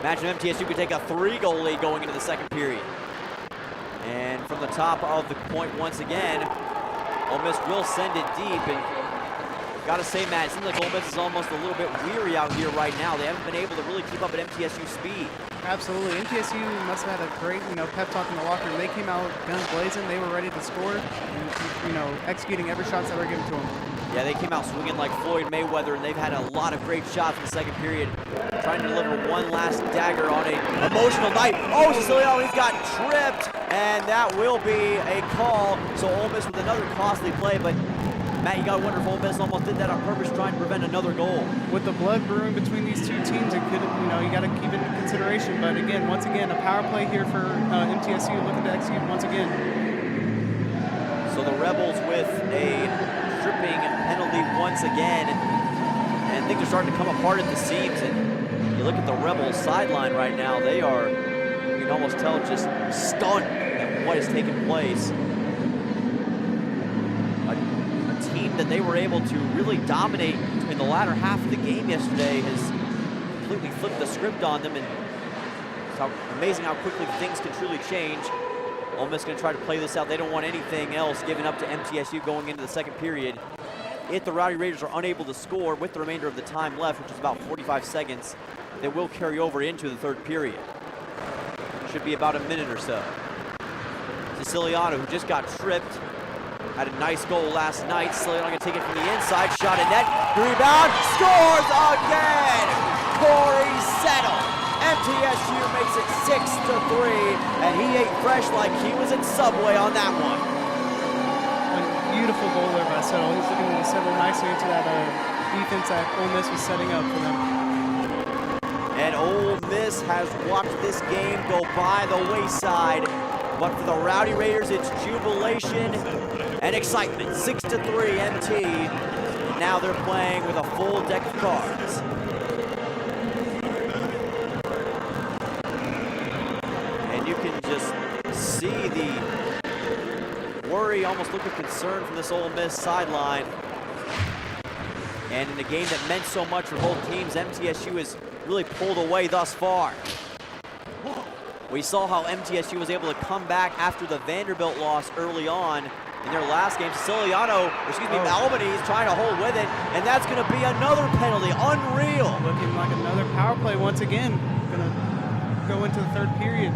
Imagine MTSU could take a 3-goal lead going into the second period. And from the top of the point once again, Ole Miss will send it deep. And gotta say, Matt, it seems like Ole Miss is almost a little bit weary out here right now. They haven't been able to really keep up at MTSU speed. Absolutely. MTSU must have had a great, you know, pep talk in the locker room. They came out guns blazing. They were ready to score and, you know, executing every shot that were given to them. Yeah, they came out swinging like Floyd Mayweather, and they've had a lot of great shots in the second period, trying to deliver one last dagger on an emotional night. Oh, Siciliano, he's got tripped, and that will be a call. So Ole Miss with another costly play, but Matt, you gotta wonder if Ole Miss almost did that on purpose, trying to prevent another goal. With the blood brewing between these two teams, it could, you know, you got to keep it into consideration. But again, once again, a power play here for MTSU, looking to execute once again. So the Rebels with a tripping penalty once again, and things are starting to come apart at the seams. And you look at the Rebels sideline right now; they are, you can almost tell, just stunned at what has taken place. That they were able to really dominate in the latter half of the game yesterday has completely flipped the script on them, and it's amazing how quickly things can truly change. Ole Miss going to try to play this out. They don't want anything else given up to MTSU going into the second period. If the Rowdy Raiders are unable to score with the remainder of the time left, which is about 45 seconds, they will carry over into the third period. Should be about a minute or so. Siciliano, who just got tripped, had a nice goal last night. Siciliano going to take it from the inside, shot at net, rebound, scores again! Corey Settle. MTSU makes it 6-3, and he ate fresh like he was in Subway on that one. A beautiful goal there by Settle. He's looking to settle nicely into that defense that Ole Miss was setting up for them. And Ole Miss has watched this game go by the wayside, but for the Rowdy Raiders, it's jubilation and excitement. 6-3 MT. Now they're playing with a full deck of cards. And you can just see the worry, almost look of concern from this Ole Miss sideline. And in a game that meant so much for both teams, MTSU has really pulled away thus far. We saw how MTSU was able to come back after the Vanderbilt loss early on in their last game. Albany's trying to hold with it, and that's going to be another penalty. Unreal. Looking like another power play once again. Going to go into the third period.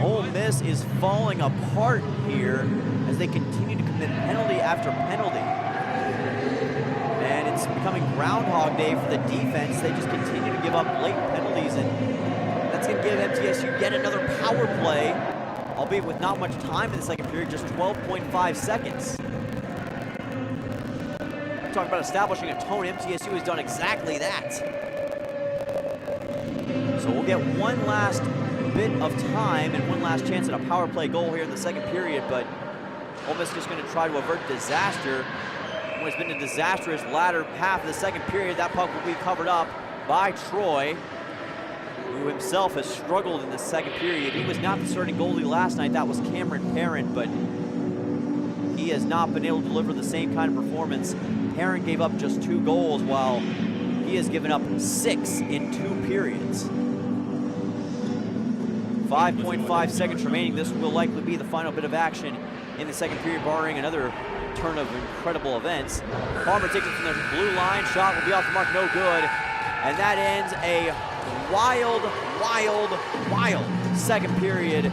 Ole Miss is falling apart here as they continue to commit penalty after penalty. And it's becoming Groundhog Day for the defense. They just continue to give up late penalties, and that's going to give MTSU yet another power play, albeit with not much time in the second period, just 12.5 seconds. Talk about establishing a tone. MTSU has done exactly that. So we'll get one last bit of time and one last chance at a power play goal here in the second period, but Ole Miss just going to try to avert disaster. It's been a disastrous latter half of the second period. That puck will be covered up by Troy, who himself has struggled in the second period. He was not the starting goalie last night. That was Cameron Parent, but he has not been able to deliver the same kind of performance. Parent gave up just 2 goals, while he has given up 6 in 2 periods. 5.5 seconds remaining. This will likely be the final bit of action in the second period, barring another turn of incredible events. Palmer takes it from the blue line. Shot will be off the mark, no good. And that ends a wild, wild, wild second period.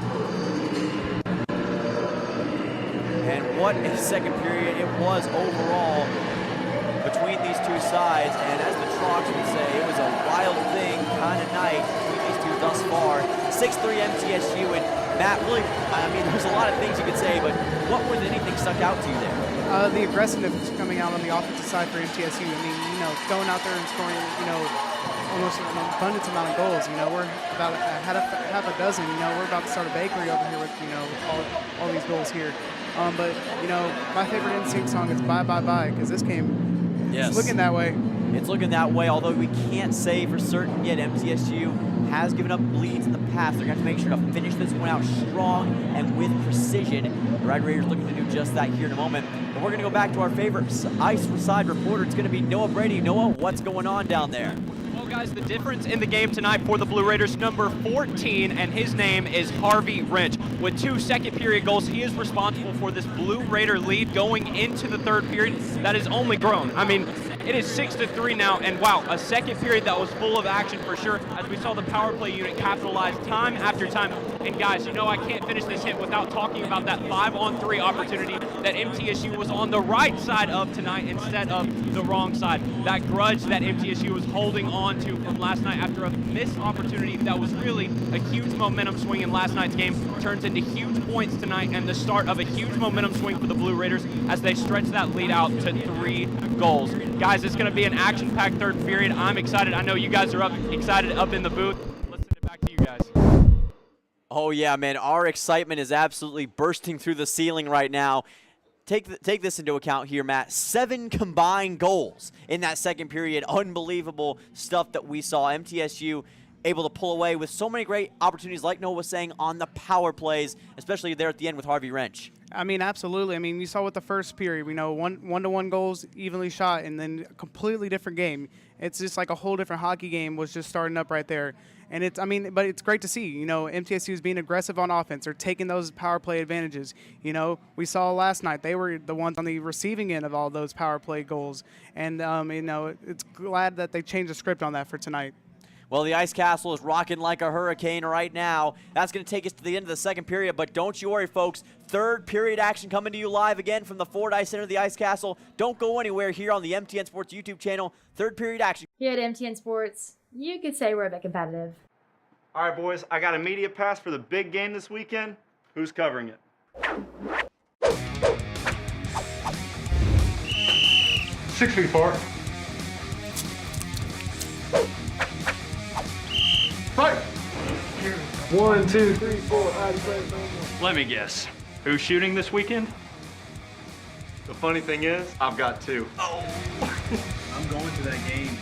And what a second period it was overall between these two sides. And as the Trogs would say, it was a wild thing kind of night between these two thus far. 6-3 MTSU. And Matt, really, I mean, there's a lot of things you could say, but what was anything stuck out to you there? The aggressiveness coming out on the offensive side for MTSU. I mean, going out there and scoring, almost an abundance amount of goals. We're about half a dozen. We're about to start a bakery over here with, all these goals here. But my favorite NSYNC song is Bye Bye Bye, because this game is looking that way. It's looking that way, although we can't say for certain yet. MTSU has given up leads in the past. They're going to have to make sure to finish this one out strong and with precision. The Red Raiders looking to do just that here in a moment. But we're going to go back to our favorite ice side reporter. It's going to be Noah Brady. Noah, what's going on down there? Well, guys, the difference in the game tonight for the Blue Raiders, number 14, and his name is Harvey Wrench. With 2 second-period goals, he is responsible for this Blue Raider lead going into the third period that has only grown. I mean, it is 6-3 now, and wow, a second period that was full of action for sure, as we saw the power play unit capitalize time after time. And guys, I can't finish this hit without talking about that 5-on-3 opportunity that MTSU was on the right side of tonight instead of the wrong side. That grudge that MTSU was holding on to from last night after a missed opportunity that was really a huge momentum swing in last night's game turns into huge points tonight and the start of a huge momentum swing for the Blue Raiders as they stretch that lead out to 3 goals. Guys, it's going to be an action-packed third period. I'm excited. I know you guys are excited up in the booth. Let's send it back to you guys. Oh yeah, man, our excitement is absolutely bursting through the ceiling right now. Take this into account here, Matt. 7 combined goals in that second period. Unbelievable stuff that we saw. MTSU able to pull away with so many great opportunities, like Noah was saying, on the power plays, especially there at the end with Harvey Wrench. I mean, absolutely. I mean, you saw with the first period, one-to-one goals, evenly shot, and then a completely different game. It's just like a whole different hockey game was just starting up right there. And but it's great to see, MTSU is being aggressive on offense. They're taking those power play advantages. We saw last night, they were the ones on the receiving end of all those power play goals. And, it's glad that they changed the script on that for tonight. Well, the Ice Castle is rocking like a hurricane right now. That's going to take us to the end of the second period, but don't you worry, folks. Third period action coming to you live again from the Ford Ice Center of the Ice Castle. Don't go anywhere here on the MTN Sports YouTube channel. Third period action. Here at MTN Sports, you could say we're a bit competitive. All right, boys, I got a media pass for the big game this weekend. Who's covering it? 6 feet 4. Fight! 1, 2, 3, 4. Let me guess. Who's shooting this weekend? The funny thing is, I've got 2. I'm going to that game.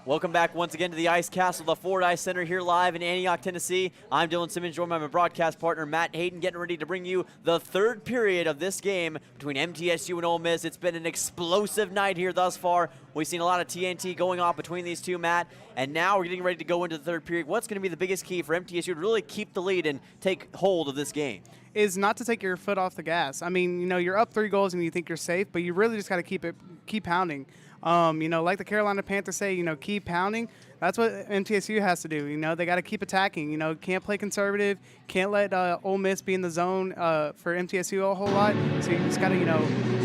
Welcome back once again to the Ice Castle, the Ford Ice Center here live in Antioch, Tennessee. I'm Dylan Simmons, joined by my broadcast partner Matt Hayden, getting ready to bring you the third period of this game between MTSU and Ole Miss. It's been an explosive night here thus far. We've seen a lot of TNT going off between these two, Matt, and now we're getting ready to go into the third period. What's going to be the biggest key for MTSU to really keep the lead and take hold of this game? Is not to take your foot off the gas. I mean, you're up 3 goals and you think you're safe, but you really just got to keep pounding. Like the Carolina Panthers say, keep pounding. That's what MTSU has to do. They got to keep attacking. Can't play conservative. Can't let Ole Miss be in the zone for MTSU a whole lot. So you just got to,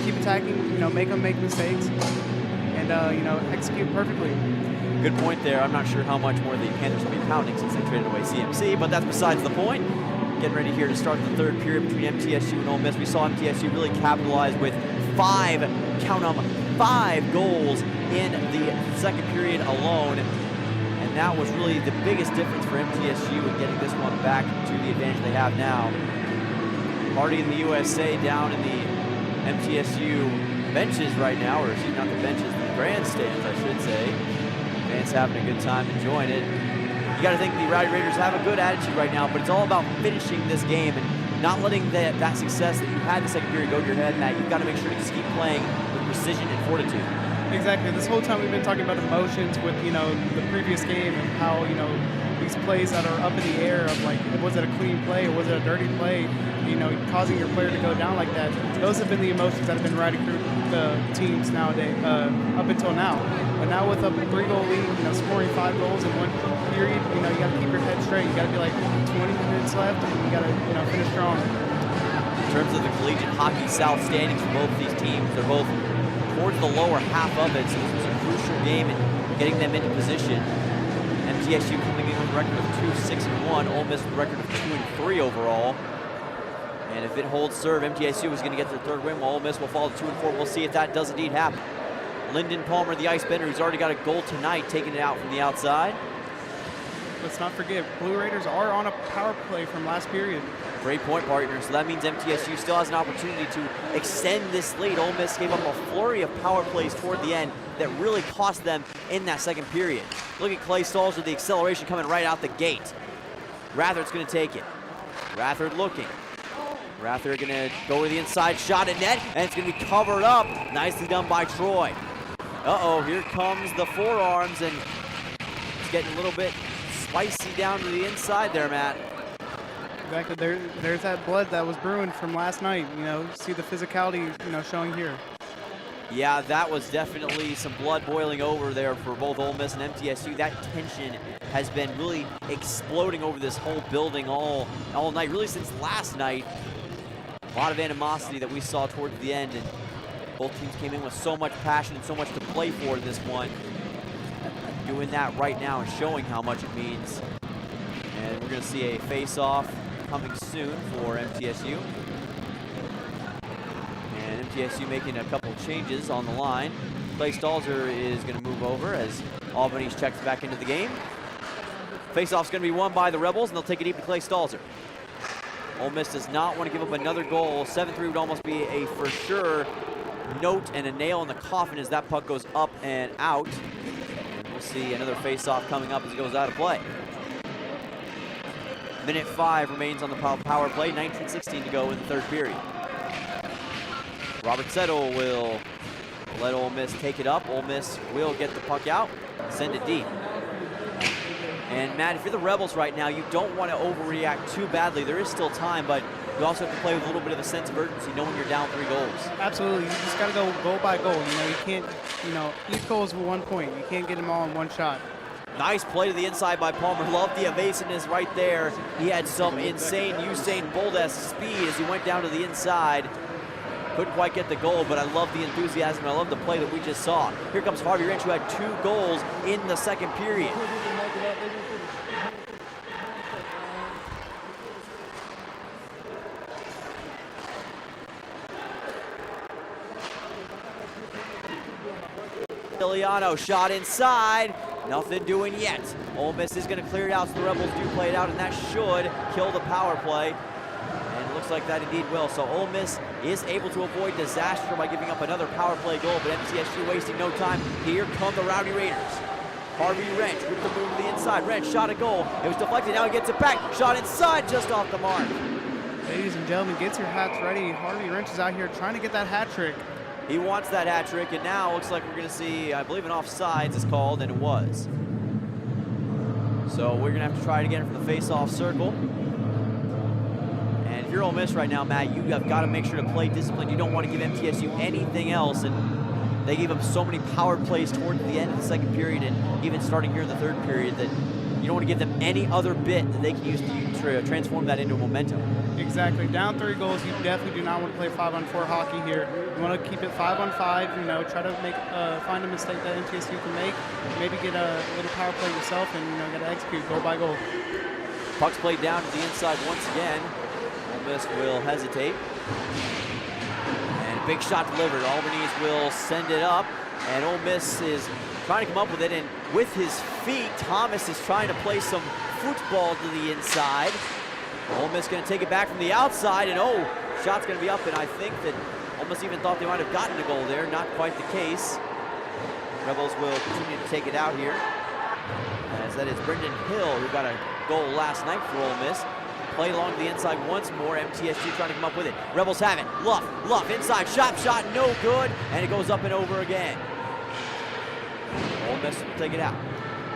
keep attacking. Make them make mistakes, and execute perfectly. Good point there. I'm not sure how much more the Panthers will be pounding since they traded away CMC, but that's besides the point. Getting ready here to start the third period between MTSU and Ole Miss. We saw MTSU really capitalize with 5 goals in the second period alone. And that was really the biggest difference for MTSU in getting this one back to the advantage they have now. Party in the USA down in the MTSU benches right now, or excuse me, not the benches, the grandstands, I should say. Fans having a good time enjoying it. You got to think the Rowdy Raiders have a good attitude right now, but it's all about finishing this game and not letting that success that you had in the second period go to your head, Matt. You've got to make sure to just keep playing with precision and fortitude. Exactly. This whole time we've been talking about emotions with, the previous game and how, these plays that are up in the air of like, was it a clean play or was it a dirty play, causing your player to go down like that. Those have been the emotions that have been riding through the teams nowadays, up until now. But now with a 3-goal lead, scoring 5 goals in one period, you got to keep your head straight. You got to be like 20 minutes left and you got to, finish strong. In terms of the collegiate hockey South standings for both of these teams, they're both towards the lower half of it, so this was a crucial game in getting them into position. MTSU coming in with a record of 2-6-1, Ole Miss with a record of 2-3 overall. And if it holds serve, MTSU is going to get their third win, while Ole Miss will fall to 2-4. We'll see if that does indeed happen. Lyndon Palmer, the ice bender, who's already got a goal tonight, taking it out from the outside. Let's not forget, Blue Raiders are on a power play from last period. Great point, partner. So that means MTSU still has an opportunity to extend this lead. Ole Miss gave up a flurry of power plays toward the end that really cost them in that second period. Look at Clay Stalls with the acceleration coming right out the gate. Rathard's going to take it. Rathard looking. Rathard going to go to the inside shot at net, and it's going to be covered up. Nicely done by Troy. Uh-oh, here comes the forearms, and it's getting a little bit spicy down to the inside there, Matt. Exactly. There's that blood that was brewing from last night. See the physicality, showing here. Yeah, that was definitely some blood boiling over there for both Ole Miss and MTSU. That tension has been really exploding over this whole building all night, really since last night. A lot of animosity that we saw towards the end, and both teams came in with so much passion and so much to play for in this one. Doing that right now and showing how much it means. And we're going to see a face-off coming soon for MTSU. And MTSU making a couple changes on the line. Clay Stalzer is going to move over as Albany's checks back into the game. Face-off's going to be won by the Rebels, and they'll take it deep to Clay Stalzer. Ole Miss does not want to give up another goal. 7-3 would almost be a for sure note and a nail in the coffin as that puck goes up and out. And we'll see another face-off coming up as it goes out of play. Minute 5 remains on the power play, 19:16 to go in the third period. Robert Settle will let Ole Miss take it up. Ole Miss will get the puck out, send it deep. And Matt, if you're the Rebels right now, you don't want to overreact too badly. There is still time, but you also have to play with a little bit of a sense of urgency, knowing you're down 3 goals. Absolutely, you just got to go goal by goal. You can't, each goal is 1 point. You can't get them all in one shot. Nice play to the inside by Palmer. Love the evasiveness right there. He had some insane Usain Bolt-esque speed as he went down to the inside. Couldn't quite get the goal, but I love the enthusiasm. I love the play that we just saw. Here comes Harvey Wrench, who had 2 goals in the second period. Iliano shot inside. Nothing doing yet. Ole Miss is going to clear it out, so the Rebels do play it out, and that should kill the power play. And it looks like that indeed will. So Ole Miss is able to avoid disaster by giving up another power play goal, but MTSU wasting no time. Here come the Rowdy Raiders. Harvey Wrench with the move to the inside. Wrench shot a goal. It was deflected. Now he gets it back. Shot inside, just off the mark. Ladies and gentlemen, get your hats ready. Harvey Wrench is out here trying to get that hat trick. He wants that hat trick, and now looks like we're going to see, I believe, an offsides is called, and it was. So we're going to have to try it again from the face-off circle. And if you're Ole Miss right now, Matt, you have got to make sure to play discipline. You don't want to give MTSU anything else, and they gave them so many power plays toward the end of the second period, and even starting here in the third period, that you don't want to give them any other bit that they can use to transform that into momentum. Exactly. Down 3 goals, you definitely do not want to play 5-on-4 hockey here. You want to keep it 5-on-5, you know, try to find a mistake that MTSU can make, maybe get a little power play yourself, and, you know, got to execute goal by goal. Puck's played down to the inside once again. Ole Miss will hesitate. And a big shot delivered. Albanese will send it up, and Ole Miss is trying to come up with it, and with his feet, Thomas is trying to play some football to the inside. Ole Miss going to take it back from the outside, and oh, shot's going to be up, and I think that Ole Miss even thought they might have gotten a goal there. Not quite the case. Rebels will continue to take it out here, as that is Brendan Hill, who got a goal last night for Ole Miss. Play along the inside once more. MTSU trying to come up with it. Rebels have it. Luff inside, shot, no good, and it goes up and over again. Ole Miss will take it out.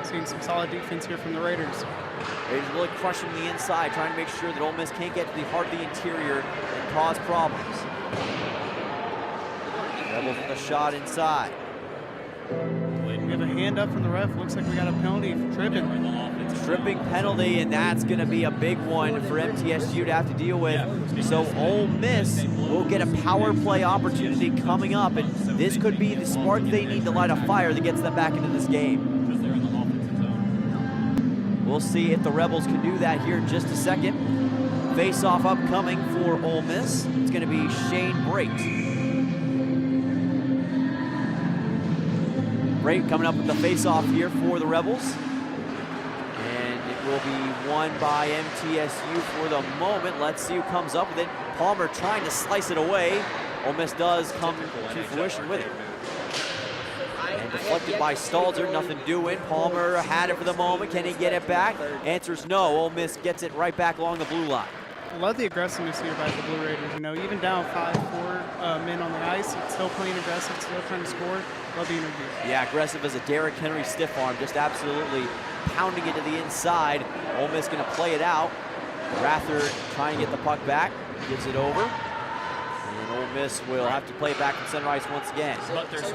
Seeing some solid defense here from the Raiders. Raiders really crushing the inside, trying to make sure that Ole Miss can't get to the heart of the interior and cause problems. Rebels with a shot inside. We have a hand up from the ref. Looks like we got a penalty for tripping. Tripping penalty, and that's going to be a big one for MTSU to have to deal with. So Ole Miss will get a power play opportunity coming up, and this could be the spark they need to light a fire that gets them back into this game. We'll see if the Rebels can do that here in just a second. Face-off upcoming for Ole Miss. It's going to be Shane Brait. Brait coming up with the face-off here for the Rebels. And it will be won by MTSU for the moment. Let's see who comes up with it. Palmer trying to slice it away. Ole Miss does come to fruition with it. And deflected by Stalzer, nothing doing. Palmer had it for the moment. Can he get it back? Answer's no. Ole Miss gets it right back along the blue line. I love the aggressiveness here by the Blue Raiders. You know, even down 5-4 men on the ice, it's still playing aggressive, still trying to score. Love the energy. Yeah, aggressive as a Derrick Henry stiff arm, just absolutely pounding it to the inside. Ole Miss going to play it out. Rather trying to get the puck back, gives it over. And Ole Miss will have to play it back from center ice once again. But there's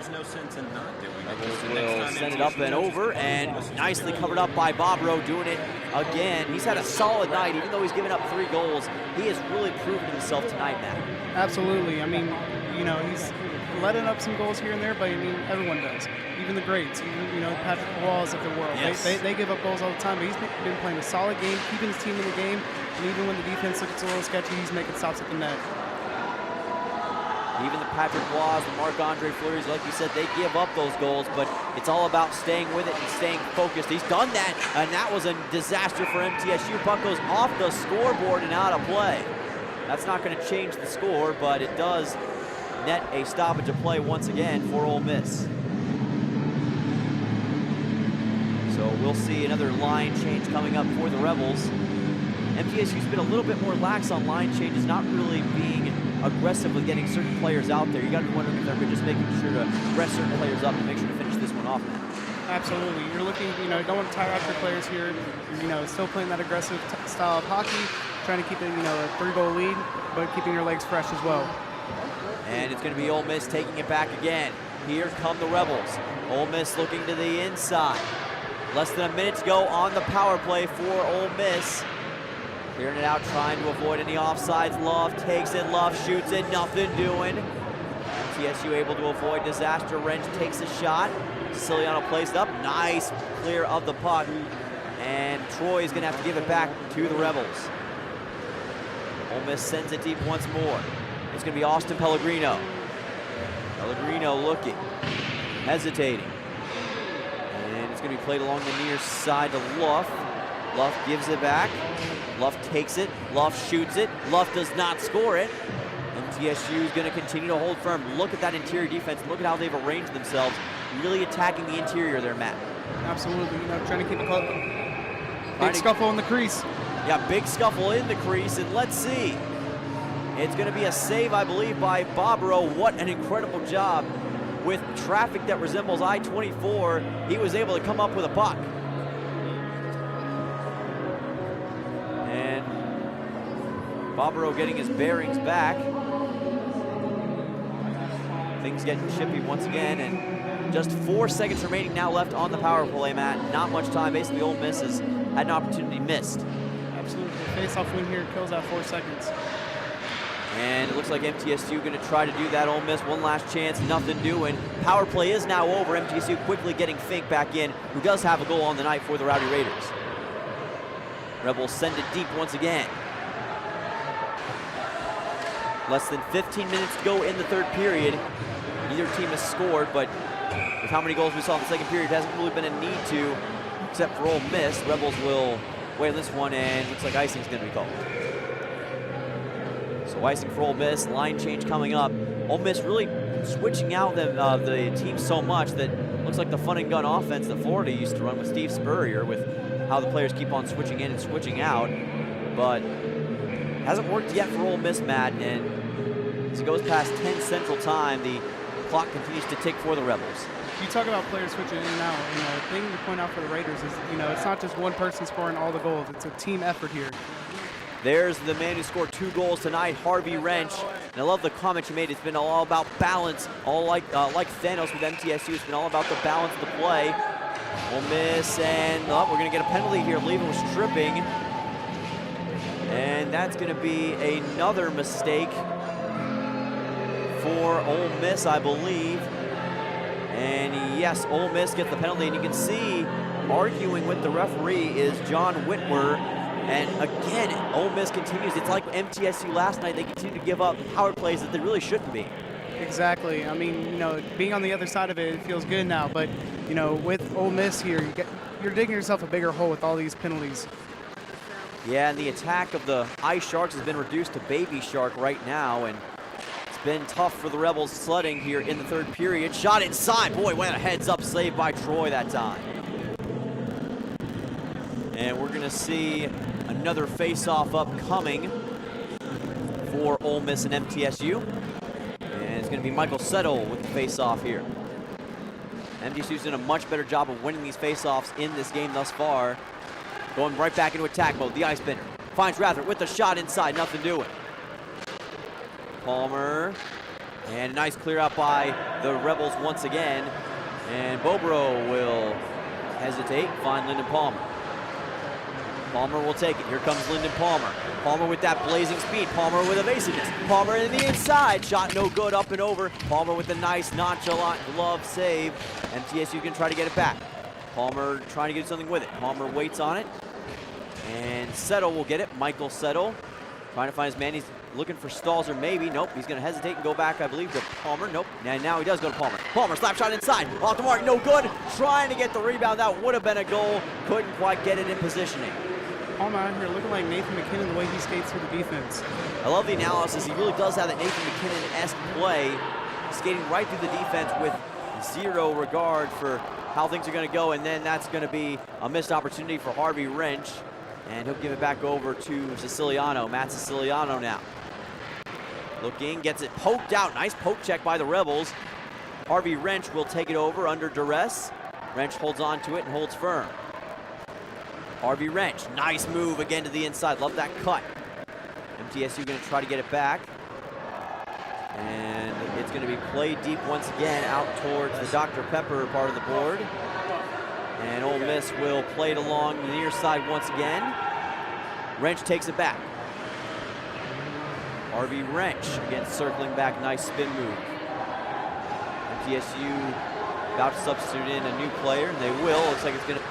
no sense in not doing it. Will send it up and over, and nicely covered up by Bob Rowe, doing it again. He's had a solid night, even though he's given up 3 goals. He has really proven himself tonight, Matt. Absolutely. I mean, you know, he's letting up some goals here and there, but I mean, everyone does. Even the greats, even, you know, Patrick Walls of the world. Yes. They give up goals all the time, but he's been playing a solid game, keeping his team in the game, and even when the defense looks a little sketchy, he's making stops at the net. Even the Patrick Waugh, the Marc-Andre Fleury's, like you said, they give up those goals, but it's all about staying with it and staying focused. He's done that, and that was a disaster for MTSU. Puck goes off the scoreboard and out of play. That's not going to change the score, but it does net a stoppage of play once again for Ole Miss. So we'll see another line change coming up for the Rebels. MTSU's been a little bit more lax on line changes, not really being aggressive with getting certain players out there. You got to be wondering if they're just making sure to rest certain players up to make sure to finish this one off, man. Absolutely. You're looking, you know, don't want to tire out your players here. You know, still playing that aggressive style of hockey, trying to keep it, you know, a 3-goal lead, but keeping your legs fresh as well. And it's going to be Ole Miss taking it back again. Here come the Rebels. Ole Miss looking to the inside. Less than a minute to go on the power play for Ole Miss. Clearing it out, trying to avoid any offsides. Love takes it, Love shoots it, nothing doing. MTSU able to avoid disaster. Wrench takes a shot. Siciliano plays it up, nice clear of the puck. And Troy is gonna have to give it back to the Rebels. Ole Miss sends it deep once more. It's gonna be Austin Pellegrino. Pellegrino looking, hesitating. And it's gonna be played along the near side to Luff. Luff gives it back. Luff takes it. Luff shoots it. Luff does not score it. MTSU is going to continue to hold firm. Look at that interior defense. Look at how they've arranged themselves. really attacking the interior there, Matt. Absolutely, you know, trying to keep it close. Trying Big to- scuffle in the crease. Yeah, big scuffle in the crease, and let's see. It's going to be a save, I believe, by Bobro. What an incredible job. With traffic that resembles I-24, he was able to come up with a buck. And Bobro getting his bearings back. Things getting chippy once again, and just 4 seconds remaining now left on the power play, Matt. Not much time. Basically, Ole Miss has had an opportunity missed. Absolutely. Face-off win here kills that 4 seconds. And it looks like MTSU going to try to do that. Ole Miss, one last chance, nothing doing. Power play is now over. MTSU quickly getting Fink back in, who does have a goal on the night for the Rowdy Raiders. Rebels send it deep once again. Less than 15 minutes to go in the third period. Neither team has scored, but with how many goals we saw in the second period, it hasn't really been a need to, except for Ole Miss. Rebels will wait on this one, and looks like icing's going to be called. So icing for Ole Miss, line change coming up. Ole Miss really switching out the team so much that looks like the fun and gun offense that Florida used to run with Steve Spurrier, with how the players keep on switching in and switching out. But hasn't worked yet for Ole Miss, Matt, and as it goes past 10 Central Time, the clock continues to tick for the Rebels. You talk about players switching in and out. You know, the thing to point out for the Raiders is, you know, it's not just one person scoring all the goals. It's a team effort here. There's the man who scored 2 goals tonight, Harvey Wrench. And I love the comment you made. It's been all about balance, all like Thanos with MTSU. It's been all about the balance of the play. Ole Miss, and we're going to get a penalty here. I believe it was stripping. And that's going to be another mistake for Ole Miss, I believe. And yes, Ole Miss gets the penalty, and you can see arguing with the referee is John Whitwer. And again, Ole Miss continues. It's like MTSU last night. They continue to give up power plays that they really shouldn't be. Exactly. I mean, you know, being on the other side of it feels good now. But, you know, with Ole Miss here, you're digging yourself a bigger hole with all these penalties. Yeah, and the attack of the Ice Sharks has been reduced to Baby Shark right now. And it's been tough for the Rebels sledding here in the third period. Shot inside. Boy, what a heads-up save by Troy that time. And we're going to see another face-off upcoming for Ole Miss and MTSU. And it's going to be Michael Settle with the face-off here. MTSU's done a much better job of winning these face-offs in this game thus far. Going right back into attack mode. The ice bender finds Rathert with the shot inside. Nothing doing. Palmer. And a nice clear out by the Rebels once again. And Bobro will hesitate. Find Lyndon Palmer. Palmer will take it. Here comes Lyndon Palmer. Palmer with that blazing speed. Palmer with evasiveness. Palmer in the inside. Shot no good, up and over. Palmer with a nice nonchalant glove save. MTSU can try to get it back. Palmer trying to get something with it. Palmer waits on it. And Settle will get it. Michael Settle trying to find his man. He's looking for Stalzer, maybe. Nope, he's going to hesitate and go back, I believe, to Palmer. Nope, and now he does go to Palmer. Palmer, slap shot inside. Off the mark, no good. Trying to get the rebound. That would have been a goal. Couldn't quite get it in positioning. Palmer out here looking like Nathan McKinnon the way he skates through the defense. I love the analysis. He really does have that Nathan McKinnon-esque play. Skating right through the defense with zero regard for how things are going to go, and then that's going to be a missed opportunity for Harvey Wrench, and he'll give it back over to Siciliano. Matt Siciliano now. Looking, gets it poked out. Nice poke check by the Rebels. Harvey Wrench will take it over under duress. Wrench holds on to it and holds firm. Harvey Wrench, nice move again to the inside. Love that cut. MTSU going to try to get it back. And it's going to be played deep once again out towards the Dr. Pepper part of the board. And Ole Miss will play it along the near side once again. Wrench takes it back. Harvey Wrench, again circling back, nice spin move. MTSU about to substitute in a new player, and they will. Looks like it's going to...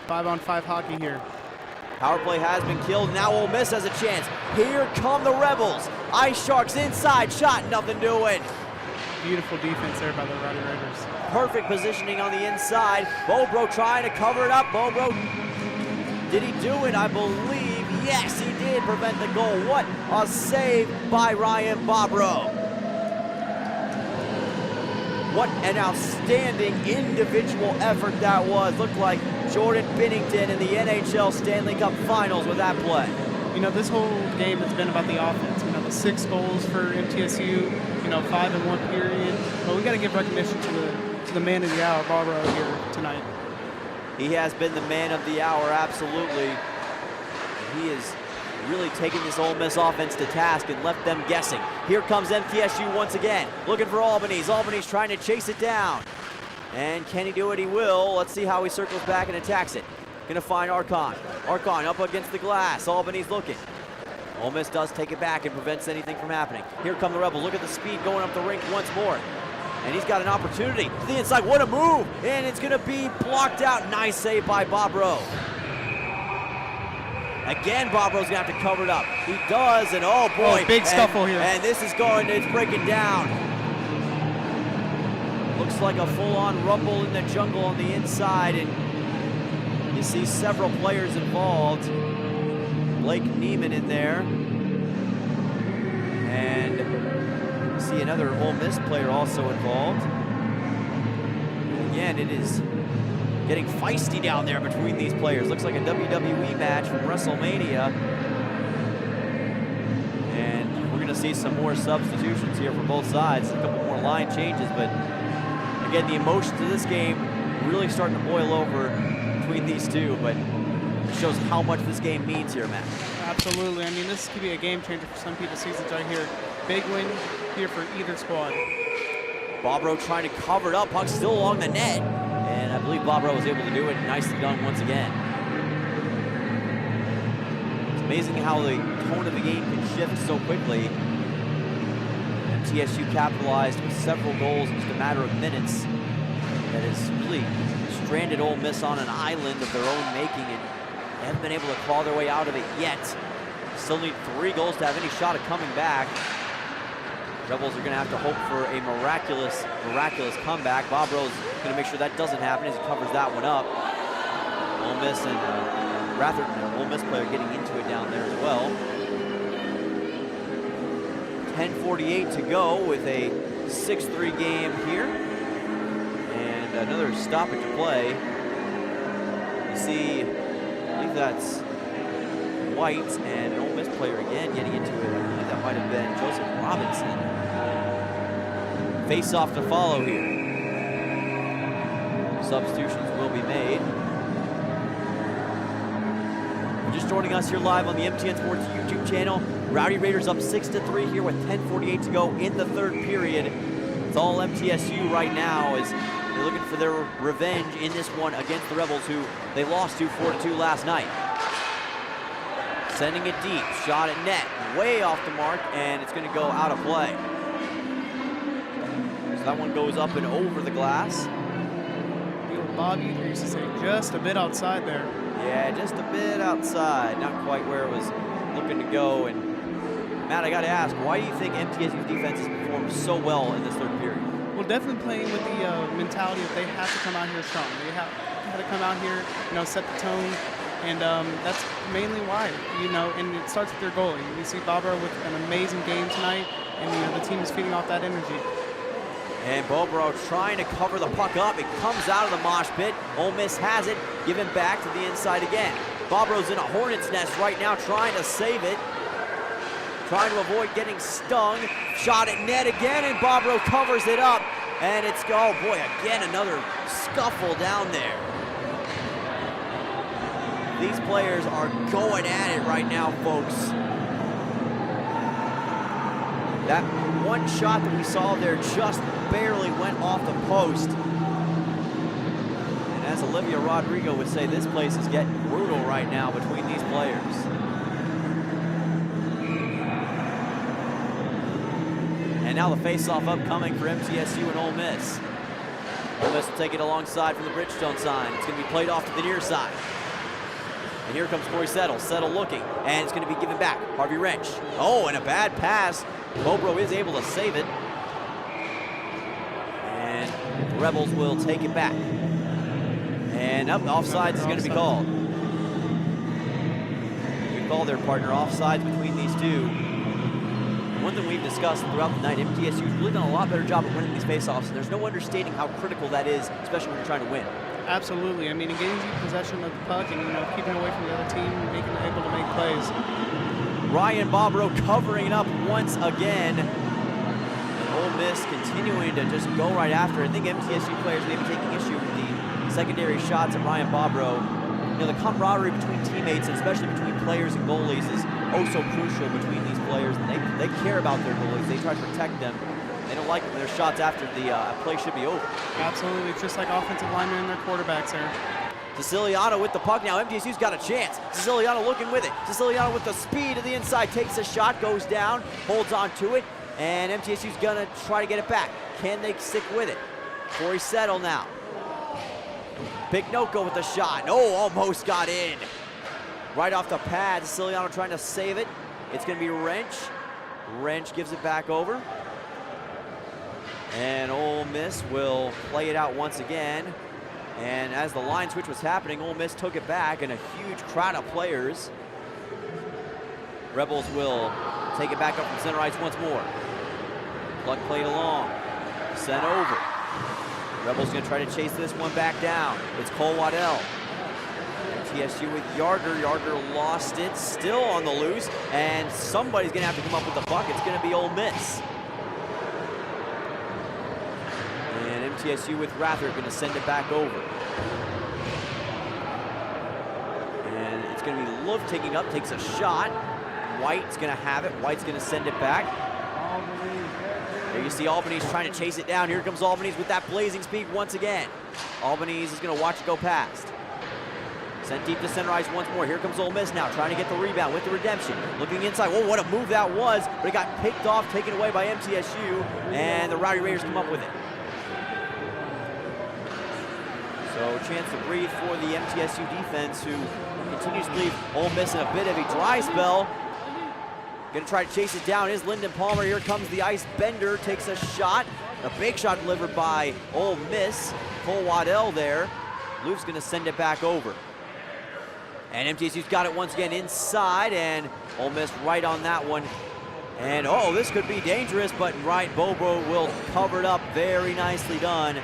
5-on-5 hockey here. Power play has been killed. Now Ole Miss has a chance. Here come the Rebels. Ice Sharks inside shot, nothing doing. Beautiful defense there by the Rowdy Raiders. Perfect positioning on the inside. Bobro trying to cover it up. Bobro Did he do it? I believe, yes, he did prevent the goal. What a save by Ryan Bobrow. What an outstanding individual effort that was. Looked like Jordan Binnington in the NHL Stanley Cup Finals with that play. You know, this whole game has been about the offense. You know, the 6 goals for MTSU, you know, 5 in 1 period. But we got to give recognition to the man of the hour, Barbaro, here tonight. He has been the man of the hour, absolutely. He is really taking this Ole Miss offense to task and left them guessing. Here comes MTSU once again, looking for Albany's. Albany's trying to chase it down. And can he do it? He will. Let's see how he circles back and attacks it. Gonna find Archon. Archon up against the glass. Albany's looking. Ole Miss does take it back and prevents anything from happening. Here come the Rebels. Look at the speed going up the rink once more. And he's got an opportunity to the inside. What a move! And it's gonna be blocked out. Nice save by Bobrow. Again, Bobrow's gonna have to cover it up. He does, and oh boy. Big scuffle here. And this is going, it's breaking down. Looks like a full-on rumble in the jungle on the inside, and you see several players involved. Blake Neiman in there. And you see another Ole Miss player also involved. And again, it is getting feisty down there between these players. Looks like a WWE match from WrestleMania. And we're gonna see some more substitutions here for both sides. A couple more line changes, but again, the emotions of this game really starting to boil over between these two, but it shows how much this game means here, Matt. Absolutely. I mean, this could be a game changer for some people's seasons right here. Big win here for either squad. Bobrow trying to cover it up. Puck still along the net. And I believe Bobrow was able to do it. Nicely done once again. It's amazing how the tone of the game can shift so quickly. MTSU capitalized with several goals in just a matter of minutes. That has really stranded Ole Miss on an island of their own making, and they haven't been able to claw their way out of it yet. Still need 3 goals to have any shot at coming back. Rebels are going to have to hope for a miraculous comeback. Bobrow's going to make sure that doesn't happen as he covers that one up. Ole Miss and an Ole Miss player getting into it down there as well. 10:48 to go with a 6-3 game here. And another stoppage to play. You see, I believe that's White and an Ole Miss player again getting into it. I believe that might have been Joseph Robinson. Face-off to follow here. Substitutions will be made. Just joining us here live on the MTN Sports YouTube channel. Rowdy Raiders up 6-3 here with 10:48 to go in the 3rd period. It's all MTSU right now as they're looking for their revenge in this one against the Rebels, who they lost to 4-2 last night. Sending it deep, shot at net, way off the mark, and it's going to go out of play. So that one goes up and over the glass. Bobby used to say just a bit outside there. Yeah, just a bit outside, not quite where it was looking to go. And Matt, I got to ask, why do you think MTSU's defense has performed so well in this 3rd period? Well, definitely playing with the mentality that they have to come out here strong. They have to come out here, you know, set the tone. And that's mainly why, you know, and it starts with their goalie. You see Bobrow with an amazing game tonight, and you know, the team is feeding off that energy. And Bobrow trying to cover the puck up. It comes out of the mosh pit. Ole Miss has it, given back to the inside again. Bobrow's in a hornet's nest right now, trying to save it. Trying to avoid getting stung. Shot at net again, and Bobrow covers it up. And it's, oh boy, again, another scuffle down there. These players are going at it right now, folks. That one shot that we saw there just barely went off the post. And as Olivia Rodrigo would say, this place is getting brutal right now between these players. And now the face-off upcoming for MTSU and Ole Miss. Ole Miss will take it alongside from the Bridgestone sign. It's going to be played off to the near side. And here comes Corey Settle. Settle looking, and it's going to be given back. Harvey Wrench. Oh, and a bad pass. Bobrow is able to save it. And the Rebels will take it back. And up, offsides is going to be called. call there, partner. Offsides between these two. One thing we've discussed throughout the night, MTSU's really done a lot better job of winning these faceoffs, and there's no understating how critical that is, especially when you're trying to win. Absolutely. I mean, it gives you possession of the puck and, keeping away from the other team, making them able to make plays. Ryan Bobrow covering it up once again. And Ole Miss continuing to just go right after it. I think MTSU players may be taking issue with the secondary shots of Ryan Bobrow. The camaraderie between teammates, and especially between players and goalies, is oh so crucial between these players. And they care about their goalies. They try to protect them. They don't like their shots after the play should be over. Absolutely. It's just like offensive linemen and their quarterbacks there. Siciliano with the puck now. MTSU's got a chance. Siciliano looking with it. Siciliano with the speed to the inside, takes a shot, goes down, holds on to it, and MTSU's gonna try to get it back. Can they stick with it? Corey Settle now. Pignocco with the shot. Oh, almost got in. Right off the pad, Siciliano trying to save it. It's gonna be Wrench. Wrench gives it back over. And Ole Miss will play it out once again. And as the line switch was happening, Ole Miss took it back, and a huge crowd of players. Rebels will take it back up from center ice once more. Pluck played along, sent over. Rebels gonna try to chase this one back down. It's Cole Waddell. TSU with Yarger. Yarger lost it, still on the loose, and somebody's gonna have to come up with the puck. It's gonna be Ole Miss. And MTSU with Rather gonna send it back over. And it's gonna be Love taking up, takes a shot. White's gonna have it. White's gonna send it back. There you see Albanese trying to chase it down. Here comes Albanese with that blazing speed once again. Albanese is gonna watch it go past. Sent deep to center ice once more. Here comes Ole Miss now, trying to get the rebound with the redemption. Looking inside. Whoa, what a move that was. But it got picked off, taken away by MTSU, and the Rowdy Raiders come up with it. So chance to breathe for the MTSU defense, who continues to leave Ole Miss in a bit of a dry spell. Gonna try to chase it down is Lyndon Palmer. Here comes the ice bender, takes a shot. A big shot delivered by Ole Miss. Cole Waddell there. Luke's gonna send it back over. And MTSU's got it once again inside, and Ole Miss right on that one. And oh, this could be dangerous, but right, Bobo will cover it up. Very nicely done.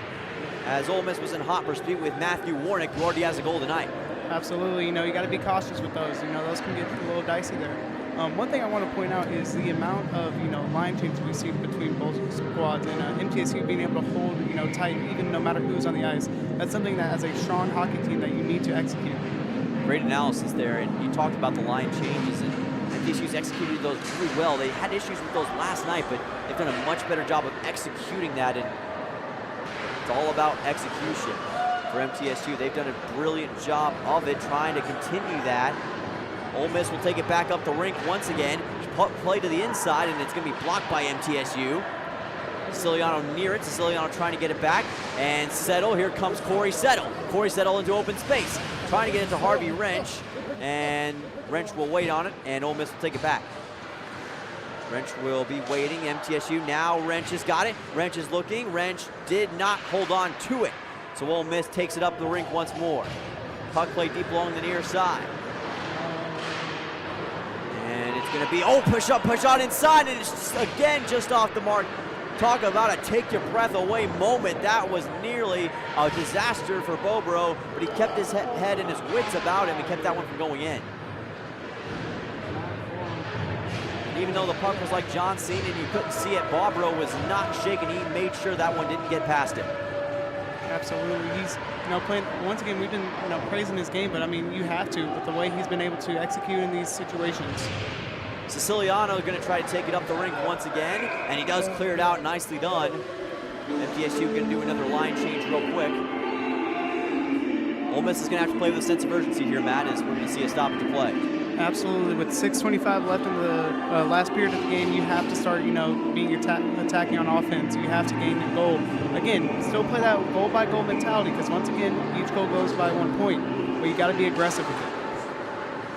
As Ole Miss was in hot pursuit with Matthew Warnick, who already has a goal tonight. Absolutely, you got to be cautious with those. Those can get a little dicey there. One thing I want to point out is the amount of, line changes we see between both squads, and MTSU being able to hold, tight, even no matter who's on the ice. That's something that, as a strong hockey team, that you need to execute. Great analysis there, and you talked about the line changes, and MTSU's executed those really well. They had issues with those last night, but they've done a much better job of executing that, and it's all about execution for MTSU. They've done a brilliant job of it, trying to continue that. Ole Miss will take it back up the rink once again. Play to the inside, and it's going to be blocked by MTSU. Siciliano near it. Siciliano trying to get it back. And Settle. Here comes Corey Settle. Corey Settle into open space. Trying to get it to Harvey Wrench. And Wrench will wait on it, and Ole Miss will take it back. Wrench will be waiting. MTSU now. Wrench has got it. Wrench is looking. Wrench did not hold on to it. So Ole Miss takes it up the rink once more. Puck play deep along the near side. And it's going to be, push up, push on inside, and it's just, again, just off the mark. Talk about a take your breath away moment. That was nearly a disaster for Bobro, but he kept his head and his wits about him and kept that one from going in. And even though the puck was like John Cena and you couldn't see it, Bobro was not shaking. He made sure that one didn't get past him. Absolutely. He's, playing, once again, we've been, praising his game, but you have to, with the way he's been able to execute in these situations. Siciliano is going to try to take it up the rink once again, and he does clear it out. Nicely done. MTSU going to do another line change real quick. Ole Miss is going to have to play with a sense of urgency here, Matt, as we're going to see a stoppage to play. Absolutely. With 6:25 left in the last period of the game, you have to start, being attacking on offense. You have to gain the goal. Again, still play that goal-by-goal mentality, because once again, each goal goes by 1 point. But you got to be aggressive with it.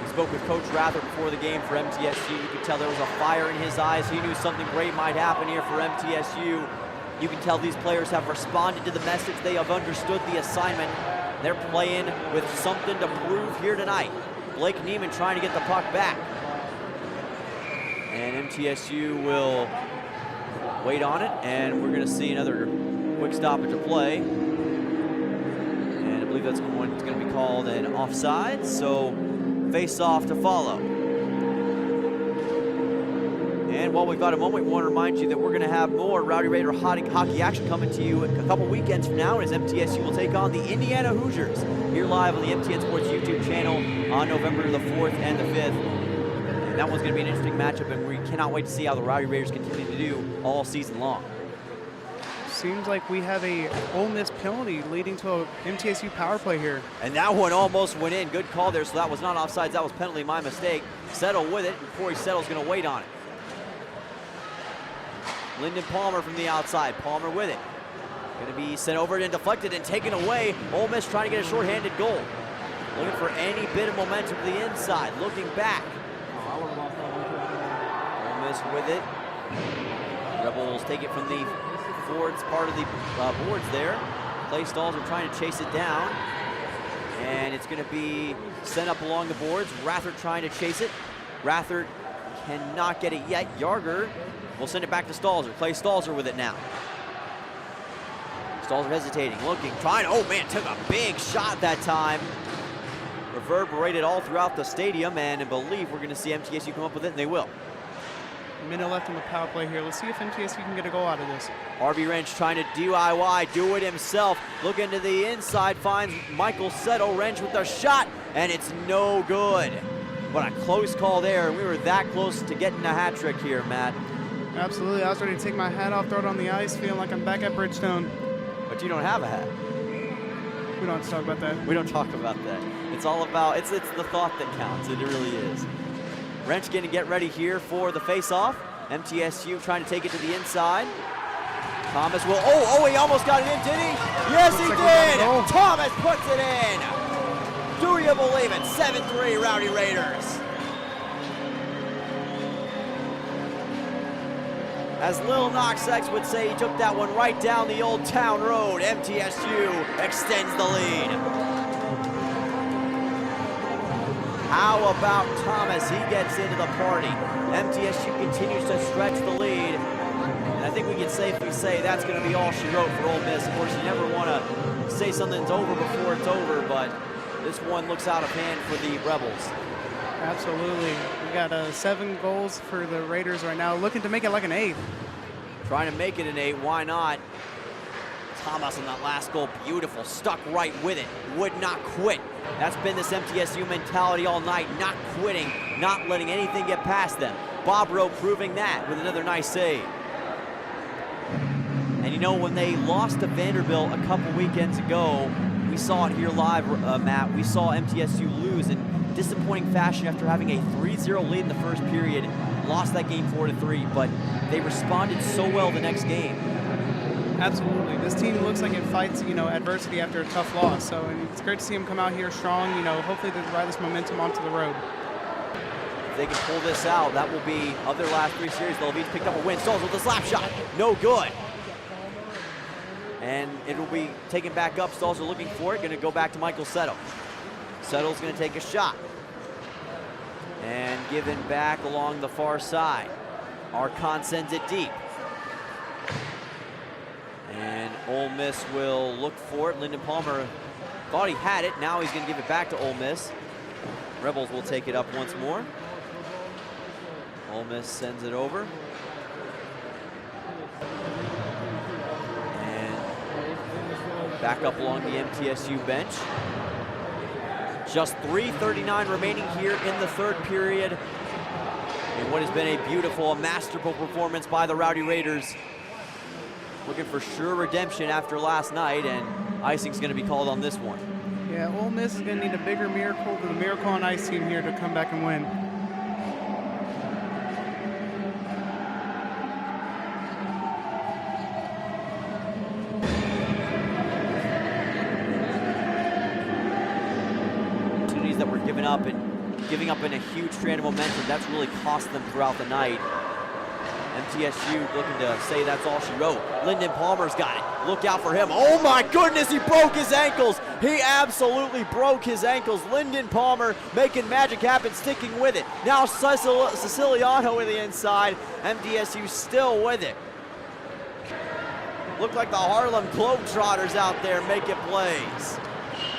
We spoke with Coach Rather before the game for MTSU. You could tell there was a fire in his eyes. He knew something great might happen here for MTSU. You can tell these players have responded to the message. They have understood the assignment. They're playing with something to prove here tonight. Blake Neiman trying to get the puck back. And MTSU will wait on it, and we're going to see another quick stoppage of play. And I believe that's going to be called an offside, so face-off to follow. And while we've got a moment, we want to remind you that we're going to have more Rowdy Raider hockey action coming to you a couple weekends from now as MTSU will take on the Indiana Hoosiers here live on the MTN Sports YouTube channel on November the 4th and the 5th. And that one's going to be an interesting matchup, and we cannot wait to see how the Rowdy Raiders continue to do all season long. Seems like we have a Ole Miss penalty leading to a MTSU power play here. And that one almost went in. Good call there, so that was not offsides. That was penalty, my mistake. Settle with it, and Corey Settle's going to wait on it. Lyndon Palmer from the outside. Palmer with it. Going to be sent over and deflected and taken away. Ole Miss trying to get a shorthanded goal. Looking for any bit of momentum to the inside. Looking back. Ole Miss with it. Rebels take it from the forwards part of the boards there. Clay Stalls are trying to chase it down. And it's going to be sent up along the boards. Rathert trying to chase it. Rathert cannot get it yet. Yarger will send it back to Stalzer. Clay Stalzer with it now. Stalzer hesitating, looking, trying. Oh man, took a big shot that time. Reverberated all throughout the stadium, and I believe we're going to see MTSU come up with it, and they will. A minute left on the power play here. Let's see if MTSU can get a goal out of this. Harvey Wrench trying to DIY, do it himself. Looking to the inside, finds Michael Settle. Wrench with a shot, and it's no good. What a close call there. We were that close to getting a hat trick here, Matt. Absolutely. I was ready to take my hat off, throw it on the ice, feeling like I'm back at Bridgestone. But you don't have a hat. We don't have to talk about that. We don't talk about that. It's all about, it's the thought that counts. It really is. Wrench going to get ready here for the face-off. MTSU trying to take it to the inside. Thomas will, he almost got it in, did he? Yes, he did! Thomas puts it in! Do you believe it? 7-3 Rowdy Raiders. As Lil Knox X would say, he took that one right down the Old Town Road. MTSU extends the lead. How about Thomas? He gets into the party. MTSU continues to stretch the lead. And I think we can safely say that's going to be all she wrote for Ole Miss. Of course, you never want to say something's over before it's over, but this one looks out of hand for the Rebels. Absolutely. We got 7 goals for the Raiders right now, looking to make it like an 8th. Trying to make it an 8, why not? Thomas on that last goal, beautiful, stuck right with it, would not quit. That's been this MTSU mentality all night, not quitting, not letting anything get past them. Bob Rowe proving that with another nice save. And you know, when they lost to Vanderbilt a couple weekends ago, we saw it here live, Matt. We saw MTSU lose in disappointing fashion after having a 3-0 lead in the first period. Lost that game 4-3, but they responded so well the next game. Absolutely. This team looks like it fights, adversity after a tough loss. So and it's great to see them come out here strong. Hopefully they ride this momentum onto the road. If they can pull this out, that will be, of their last 3 series, they'll have each picked up a win. Stalls with a slap shot. No good. And it will be taken back up. Stalls are looking for it. Going to go back to Michael Settle. Settle's going to take a shot. And given back along the far side. Archon sends it deep. And Ole Miss will look for it. Lyndon Palmer thought he had it. Now he's going to give it back to Ole Miss. Rebels will take it up once more. Ole Miss sends it over. And back up along the MTSU bench. Just 3:39 remaining here in the third period. In what has been a beautiful, masterful performance by the Rowdy Raiders. Looking for sure redemption after last night, and icing's going to be called on this one. Yeah, Ole Miss is going to need a bigger miracle than the Miracle on Ice team here to come back and win. Opportunities that were given up and giving up in a huge strand of momentum, that's really cost them throughout the night. MTSU looking to say that's all she wrote. Lyndon Palmer's got it. Look out for him. Oh my goodness, he broke his ankles. He absolutely broke his ankles. Lyndon Palmer making magic happen, sticking with it. Now Siciliano in the inside. MTSU still with it. Looked like the Harlem Globetrotters out there making plays.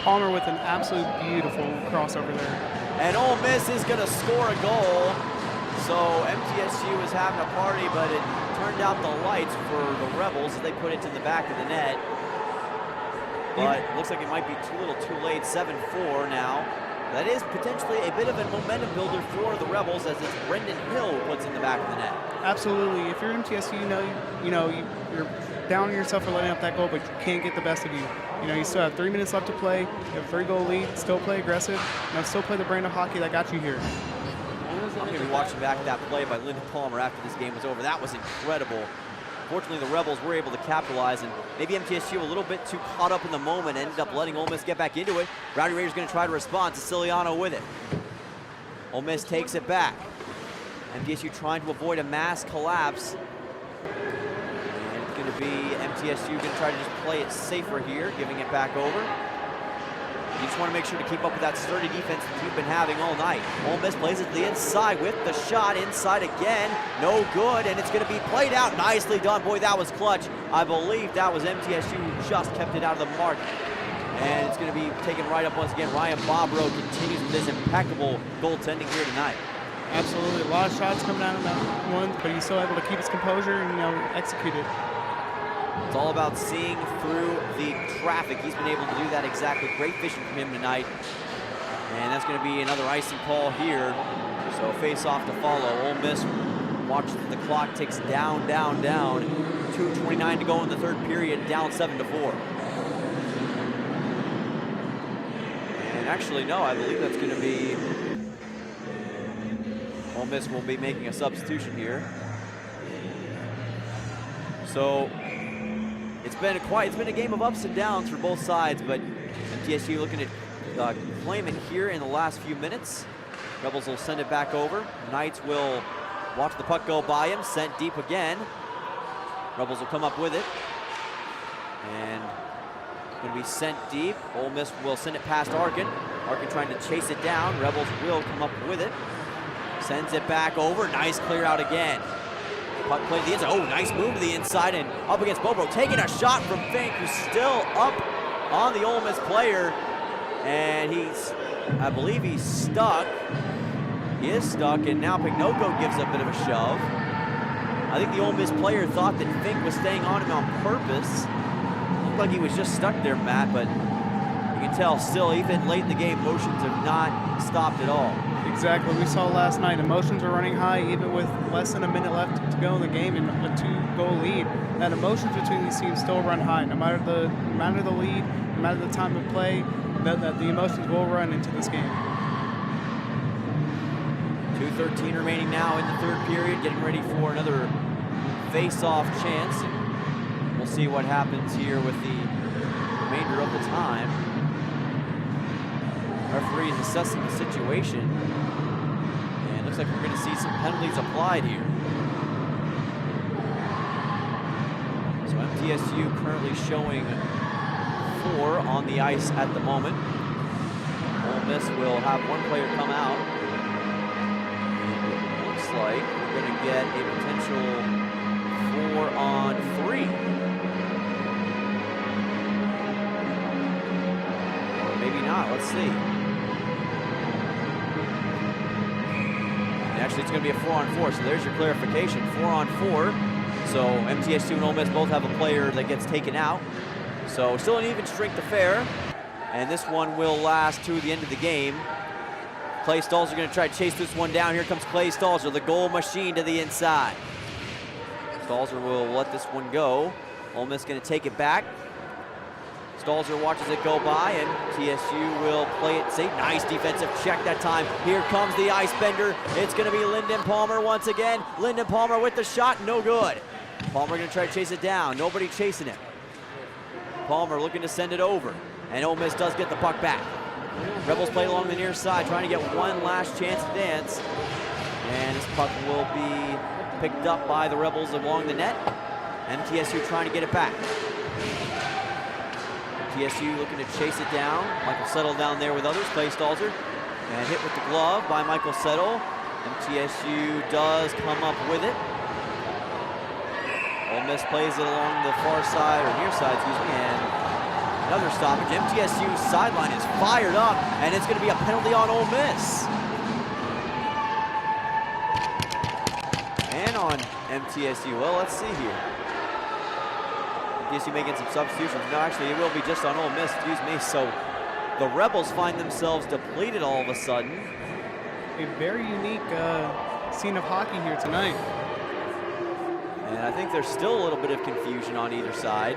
Palmer with an absolute beautiful crossover there. And Ole Miss is going to score a goal. So MTSU was having a party, but it turned out the lights for the Rebels as they put it to the back of the net. But looks like it might be a little too late, 7-4 now. That is potentially a bit of a momentum builder for the Rebels as it's Brendan Hill who puts in the back of the net. Absolutely. If you're MTSU, you're down on yourself for letting up that goal, but you can't get the best of you. You still have 3 minutes left to play. You have a 3-goal lead. Still play aggressive. Still play the brand of hockey that got you here. I'm going to be watching back that play by Lyndon Palmer after this game was over. That was incredible. Fortunately, the Rebels were able to capitalize, and maybe MTSU a little bit too caught up in the moment, ended up letting Ole Miss get back into it. Rowdy Raiders going to try to respond. Siciliano with it. Ole Miss takes it back. MTSU trying to avoid a mass collapse. And it's going to be MTSU going to try to just play it safer here, giving it back over. You just want to make sure to keep up with that sturdy defense that you've been having all night. Ole Miss plays it to the inside with the shot. Inside again. No good, and it's going to be played out. Nicely done. Boy, that was clutch. I believe that was MTSU who just kept it out of the mark. And it's going to be taken right up once again. Ryan Bobrow continues with this impeccable goaltending here tonight. Absolutely. A lot of shots coming out of that one, but he's still able to keep his composure and, execute it. It's all about seeing through the traffic. He's been able to do that exactly. Great fishing from him tonight. And that's going to be another icing call here. So face-off to follow. Ole Miss watches the clock ticks down, down, down. 2:29 to go in the third period, down 7-4. And actually, no, I believe that's going to be... Ole Miss will be making a substitution here. So... It's been a game of ups and downs for both sides, but MTSU looking to claim it here in the last few minutes. Rebels will send it back over. Knights will watch the puck go by him, sent deep again. Rebels will come up with it. And going to be sent deep. Ole Miss will send it past Arkin. Arkin trying to chase it down. Rebels will come up with it. Sends it back over. Nice clear out again. Puck play to the inside. Oh, nice move to the inside and up against Bobro. Taking a shot from Fink, who's still up on the Ole Miss player. And I believe he's stuck. He is stuck, and now Pignoco gives a bit of a shove. I think the Ole Miss player thought that Fink was staying on him on purpose. Looked like he was just stuck there, Matt, but you can tell still, even late in the game, motions have not stopped at all. Exactly. We saw last night, emotions are running high even with less than a minute left to go in the game and a 2-goal lead. That emotions between these teams still run high. No matter the lead, no matter the time of play, that the emotions will run into this game. 2:13 remaining now in the third period, getting ready for another face-off chance. We'll see what happens here with the remainder of the time. Referee is assessing the situation, and it looks like we're going to see some penalties applied here. So MTSU currently showing 4 on the ice at the moment. Ole Miss will have one player come out. It looks like we're going to get a potential 4-on-3. Or maybe not, let's see. Actually, it's going to be a 4-on-4, so there's your clarification. 4-on-4. So MTSU and Ole Miss both have a player that gets taken out. So still an even strength affair. And this one will last to the end of the game. Clay Stalzer going to try to chase this one down. Here comes Clay Stalzer, the goal machine to the inside. Stalzer will let this one go. Ole Miss going to take it back. Stalzer watches it go by, and TSU will play it safe. Nice defensive check that time. Here comes the ice bender. It's going to be Lyndon Palmer once again. Lyndon Palmer with the shot, no good. Palmer going to try to chase it down. Nobody chasing him. Palmer looking to send it over, and Ole Miss does get the puck back. Rebels play along the near side, trying to get one last chance to dance. And this puck will be picked up by the Rebels along the net. MTSU trying to get it back. MTSU looking to chase it down. Michael Settle down there with others, plays Stalzer. And hit with the glove by Michael Settle. MTSU does come up with it. Ole Miss plays it along the far side, or near side, excuse me, and another stoppage. MTSU's sideline is fired up, and it's going to be a penalty on Ole Miss. And on MTSU, well, let's see here. MTSU making some substitutions. No, actually, it will be just on Ole Miss, excuse me. So the Rebels find themselves depleted all of a sudden. A very unique scene of hockey here tonight. And I think there's still a little bit of confusion on either side.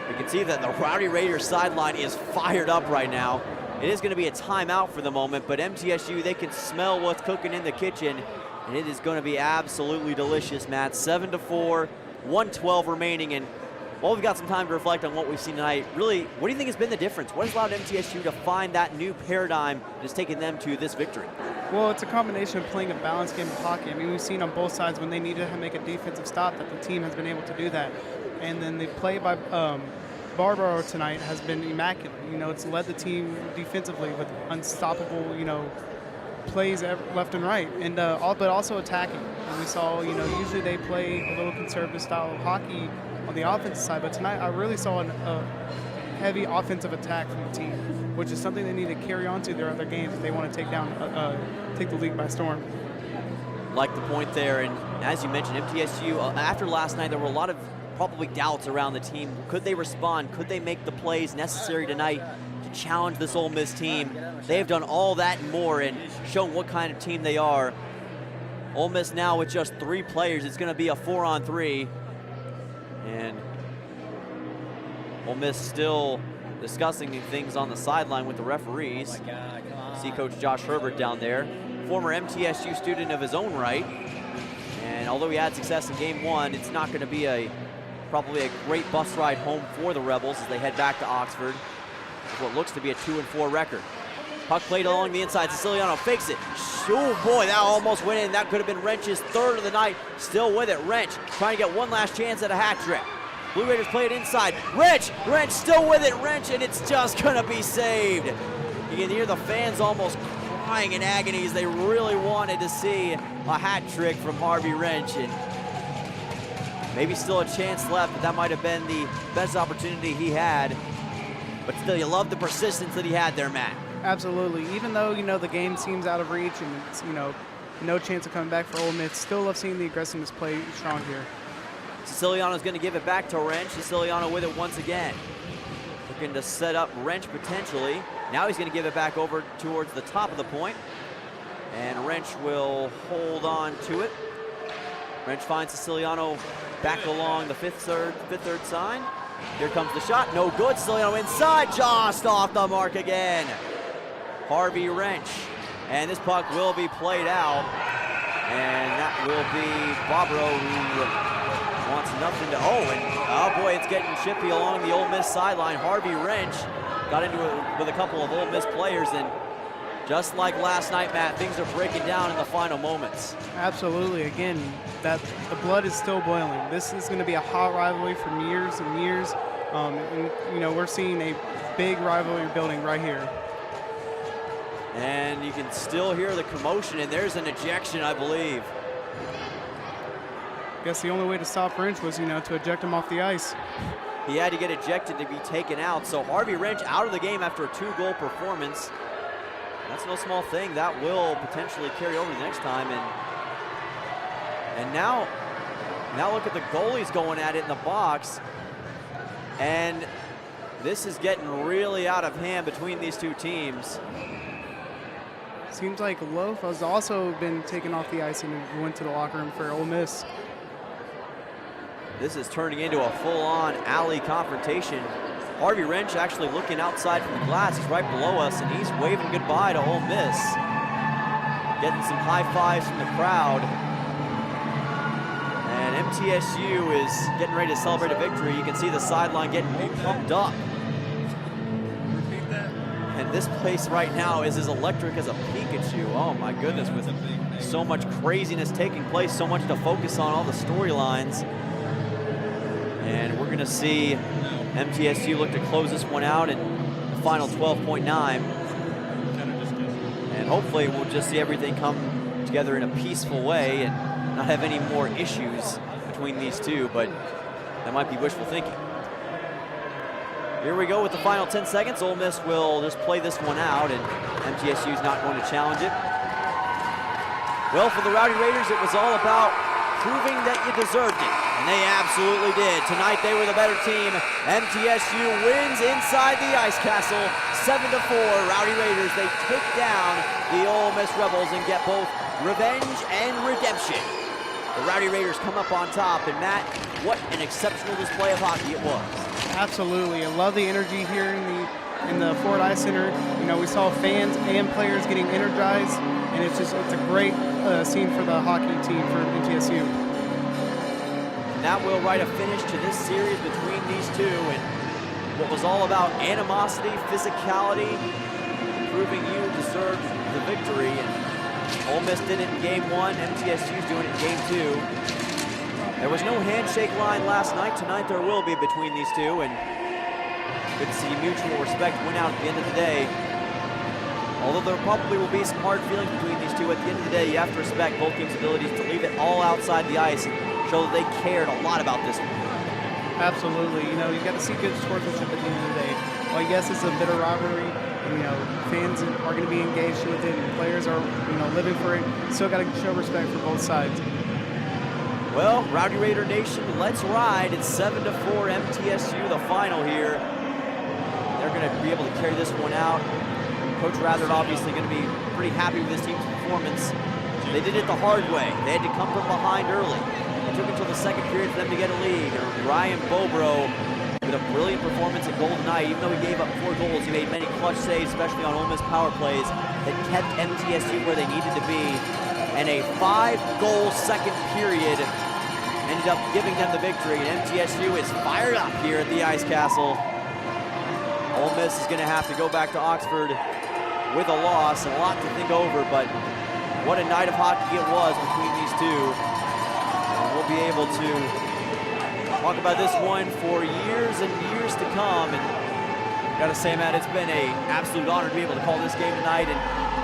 You can see that the Rowdy Raiders sideline is fired up right now. It is going to be a timeout for the moment, but MTSU, they can smell what's cooking in the kitchen, and it is going to be absolutely delicious, Matt. 7-4, 1:12 remaining, and while we've got some time to reflect on what we've seen tonight, really, what do you think has been the difference? What has allowed MTSU to find that new paradigm that has taken them to this victory? Well, it's a combination of playing a balanced game of hockey. I mean, we've seen on both sides when they needed to make a defensive stop that the team has been able to do that. And then the play by Barbaro tonight has been immaculate. You know, it's led the team defensively with unstoppable, you know, plays left and right, and but also attacking. And we saw, you know, usually they play a little conservative style of hockey on the offensive side, but tonight I really saw a heavy offensive attack from the team, which is something they need to carry on to their other games if they want to take the league by storm. Like the point there, and as you mentioned, MTSU, after last night, there were a lot of probably doubts around the team. Could they respond? Could they make the plays necessary tonight to challenge this Ole Miss team? They have done all that and more and shown what kind of team they are. Ole Miss now with just 3 players. It's going to be a 4-on-3. And Ole Miss still discussing things on the sideline with the referees. See Coach Josh Herbert down there, former MTSU student of his own right. And although he had success in game 1, it's not going to be probably a great bus ride home for the Rebels as they head back to Oxford with what looks to be a 2-4 record. Puck played along the inside. Siciliano fakes it. Oh boy, that almost went in. That could have been Wrench's 3rd of the night. Still with it. Wrench trying to get one last chance at a hat trick. Blue Raiders play it inside. Wrench still with it. Wrench, and it's just gonna be saved. You can hear the fans almost crying in agony as they really wanted to see a hat trick from Harvey Wrench, and maybe still a chance left, but that might have been the best opportunity he had. But still, you love the persistence that he had there, Matt. Absolutely. Even though, you know, the game seems out of reach and it's, you know, no chance of coming back for Ole Miss, still love seeing the aggressiveness play strong here. Siciliano's going to give it back to Wrench. Siciliano with it once again. Looking to set up Wrench potentially. Now he's going to give it back over towards the top of the point. And Wrench will hold on to it. Wrench finds Siciliano back along the fifth third side. Here comes the shot. No good. Siciliano inside. Just off the mark again. Harvey Wrench. And this puck will be played out. And that will be Bobro, who wants nothing to. Oh boy, it's getting chippy along the Ole Miss sideline. Harvey Wrench got into it with a couple of Ole Miss players, and just like last night, Matt, things are breaking down in the final moments. Absolutely. Again, the blood is still boiling. This is going to be a hot rivalry for years and years. And, you know, we're seeing a big rivalry building right here. And you can still hear the commotion, and there's an ejection, I believe. I guess the only way to stop Wrench was, you know, to eject him off the ice. He had to get ejected to be taken out. So Harvey Wrench out of the game after a 2-goal performance. That's no small thing. That will potentially carry over the next time. And now look at the goalies going at it in the box. And this is getting really out of hand between these two teams. Seems like Loaf has also been taken off the ice and went to the locker room for Ole Miss. This is turning into a full-on alley confrontation. Harvey Wrench actually looking outside from the glass. He's right below us, and he's waving goodbye to Ole Miss. Getting some high fives from the crowd. And MTSU is getting ready to celebrate a victory. You can see the sideline getting pumped up. And this place right now is as electric as a Pikachu. Oh my goodness, with so much craziness taking place, so much to focus on, all the storylines. And we're gonna see MTSU look to close this one out in the final 12.9. And hopefully we'll just see everything come together in a peaceful way and not have any more issues between these two, but that might be wishful thinking. Here we go with the final 10 seconds. Ole Miss will just play this one out, and MTSU's not going to challenge it. Well, for the Rowdy Raiders, it was all about proving that you deserved it, and they absolutely did. Tonight, they were the better team. MTSU wins inside the Ice Castle, 7-4. Rowdy Raiders, they take down the Ole Miss Rebels and get both revenge and redemption. The Rowdy Raiders come up on top, and Matt, what an exceptional display of hockey it was. Absolutely. I love the energy here in the Ford Ice Center. You know, we saw fans and players getting energized, and it's a great scene for the hockey team for MTSU. And that will write a finish to this series between these two, and what was all about animosity, physicality, proving you deserved the victory. And Ole Miss did it in game one. MTSU's doing it in game two. There was no handshake line last night. Tonight there will be between these two, and good to see mutual respect win out at the end of the day. Although there probably will be some hard feelings between these two, at the end of the day, you have to respect both teams' abilities to leave it all outside the ice and show that they cared a lot about this one. Absolutely. You know, you got to see good sportsmanship at the end of the day. Well, yes, it's a bitter rivalry, and, you know, fans are going to be engaged with it, and players are, you know, living for it. Still got to show respect for both sides. Well, Rowdy Raider Nation, let's ride. It's 7-4 MTSU, the final here. They're going to be able to carry this one out. Coach Rathard obviously going to be pretty happy with his team's performance. They did it the hard way. They had to come from behind early. It took until the second period for them to get a lead. And Ryan Bobro with a brilliant performance at Golden Knight. Even though he gave up 4 goals, he made many clutch saves, especially on Ole Miss power plays, that kept MTSU where they needed to be. And a 5-goal second period ended up giving them the victory. And MTSU is fired up here at the Ice Castle. Ole Miss is going to have to go back to Oxford with a loss, and a lot to think over, but what a night of hockey it was between these two. And we'll be able to talk about this one for years and years to come. And gotta say, Matt, it's been an absolute honor to be able to call this game tonight. And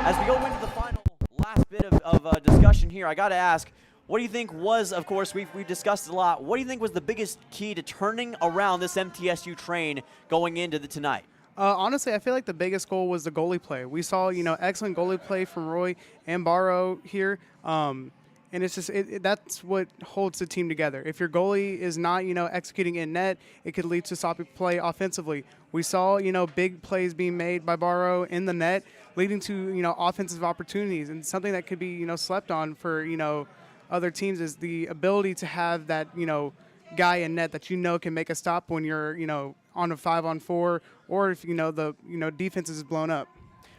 as we go into the final last bit of discussion here, I gotta ask, what do you think was, of course, we've discussed it a lot, what do you think was the biggest key to turning around this MTSU train going into tonight? Honestly, I feel like the biggest goal was the goalie play. We saw, you know, excellent goalie play from Roy and Barrow here. And it's just, that's what holds the team together. If your goalie is not, you know, executing in net, it could lead to sloppy play offensively. We saw, you know, big plays being made by Barrow in the net, leading to, you know, offensive opportunities. And something that could be, you know, slept on for, you know, other teams is the ability to have that, you know, guy in net that you know can make a stop when you're, you know, on a 5-on-4, or if, you know, the, you know, defense is blown up.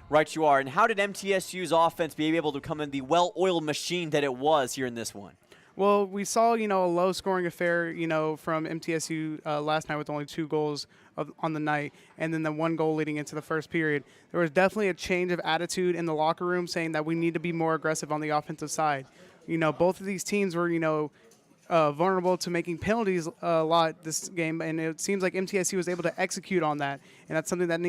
Right you are. And how did MTSU's offense be able to come in the well-oiled machine that it was here in this one? Well, we saw, you know, a low-scoring affair, you know, from MTSU last night with only 2 goals on the night, and then the 1 goal leading into the first period. There was definitely a change of attitude in the locker room, saying that we need to be more aggressive on the offensive side. You know, both of these teams were, you know, vulnerable to making penalties a lot this game, and it seems like MTSU was able to execute on that, and that's something that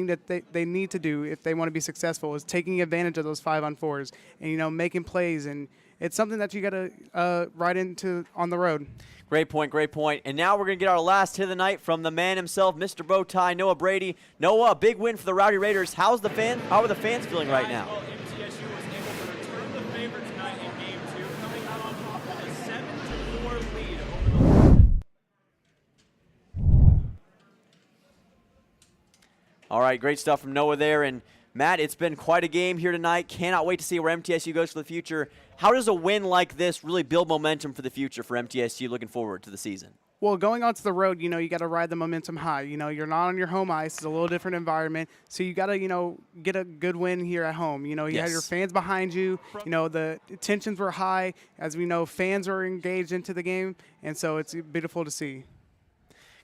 they need to do if they want to be successful, is taking advantage of those 5-on-4s and, you know, making plays, and it's something that you got to ride into on the road. Great point, great point. And now we're going to get our last hit of the night from the man himself, Mr. Bowtie, Noah Brady. Noah, big win for the Rowdy Raiders. How are the fans feeling right now? Well, MTSU was able to return the favor tonight in game 2, coming out on top with a 7-4 lead over the All right, great stuff from Noah there. And Matt, it's been quite a game here tonight. Cannot wait to see where MTSU goes for the future. How does a win like this really build momentum for the future for MTSU looking forward to the season? Well, going onto the road, you know, you got to ride the momentum high. You know, you're not on your home ice. It's a little different environment. So you got to, you know, get a good win here at home. You know, you had your fans behind you. You know, the tensions were high. As we know, fans are engaged into the game. And so it's beautiful to see.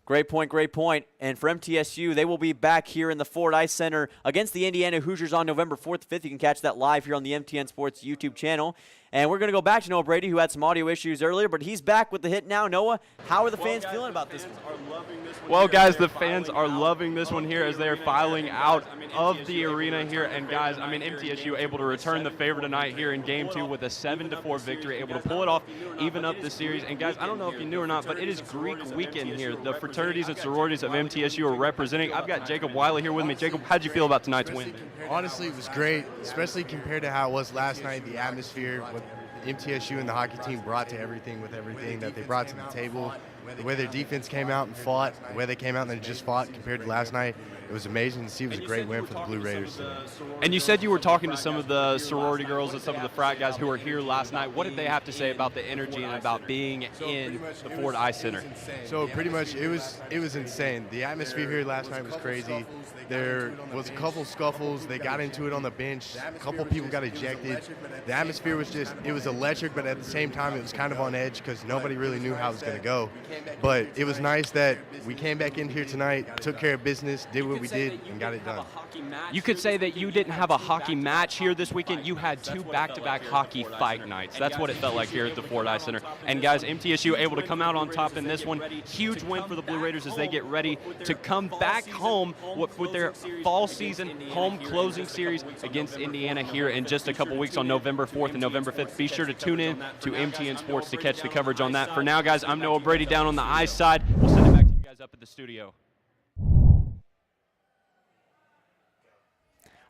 Great point, great point. And for MTSU, they will be back here in the Ford Ice Center against the Indiana Hoosiers on November 4th, 5th. You can catch that live here on the MTN Sports YouTube channel. And we're going to go back to Noah Brady, who had some audio issues earlier, but he's back with the hit now. Noah, how are the fans feeling about this one? Well, guys, the fans are loving this one here as they are filing out of the arena here. And, guys, I mean, MTSU able to return the favor tonight here in Game 2 with a 7-4 victory, able to pull it off, even up the series. And, guys, I don't know if you knew or not, but it is Greek weekend here. The fraternities and sororities of MTSU are representing. I've got Jacob Wiley here with me. Jacob, how'd you feel about tonight's win? Honestly, it was great, especially compared to how it was last night. The atmosphere, what MTSU and the hockey team brought to everything that they brought to the table, the way their defense came out and fought, the way they came out and they just fought compared to last night. It was amazing to see. It was a great win for the Blue Raiders today. And you said you were talking to some of the sorority girls and some of the frat guys who were here last night. What did they have to say about the energy and about being in the Ford Ice Center? So pretty much it was insane. The atmosphere here last night was crazy. There was a couple scuffles. They got into it on the bench. A couple people got ejected. The atmosphere was it was electric, but at the same time it was kind of on edge because nobody really knew how it was going to go. But it was nice that we came back in here tonight, took care of business, did what we did, and got it done. You could say that you didn't have a hockey match here this weekend. You had 2 back-to-back hockey fight nights. That's what it felt like here at the Ford Ice Center. And, guys, MTSU able to come out on top in this one. Huge win for the Blue Raiders as they get ready to come back home with their fall season home closing series against Indiana here in just a couple weeks on November 4th and November 5th. Be sure to tune in to MTN Sports to catch the coverage on that. For now, guys, I'm Noah Brady down on the ice side. We'll send it back to you guys up at the studio.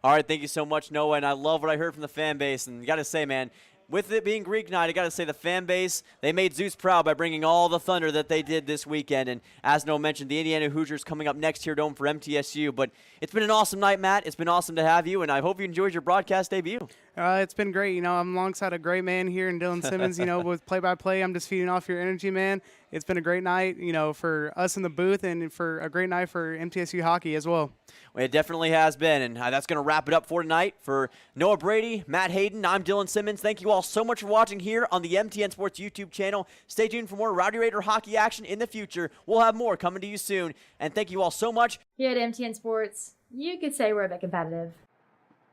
All right, thank you so much, Noah, and I love what I heard from the fan base. And got to say, man, with it being Greek night, I got to say the fan base, they made Zeus proud by bringing all the thunder that they did this weekend. And as Noah mentioned, the Indiana Hoosiers coming up next here dome for MTSU. But it's been an awesome night, Matt. It's been awesome to have you, and I hope you enjoyed your broadcast debut. It's been great. You know, I'm alongside a great man here in Dylan Simmons, you know, with play-by-play. I'm just feeding off your energy, man. It's been a great night, you know, for us in the booth and for a great night for MTSU hockey as well. Well, it definitely has been, and that's going to wrap it up for tonight. For Noah Brady, Matt Hayden, I'm Dylan Simmons. Thank you all so much for watching here on the MTN Sports YouTube channel. Stay tuned for more Rowdy Raider hockey action in the future. We'll have more coming to you soon, and thank you all so much. Here at MTN Sports, you could say we're a bit competitive.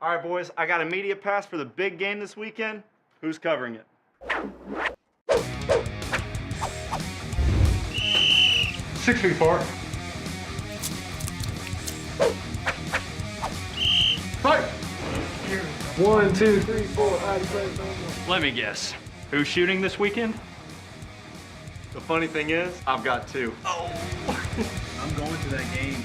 All right, boys, I got a media pass for the big game this weekend. Who's covering it? 6 feet far. Right. 1, 2, 3, 4. Let me guess. Who's shooting this weekend? The funny thing is, I've got 2. I'm going to that game.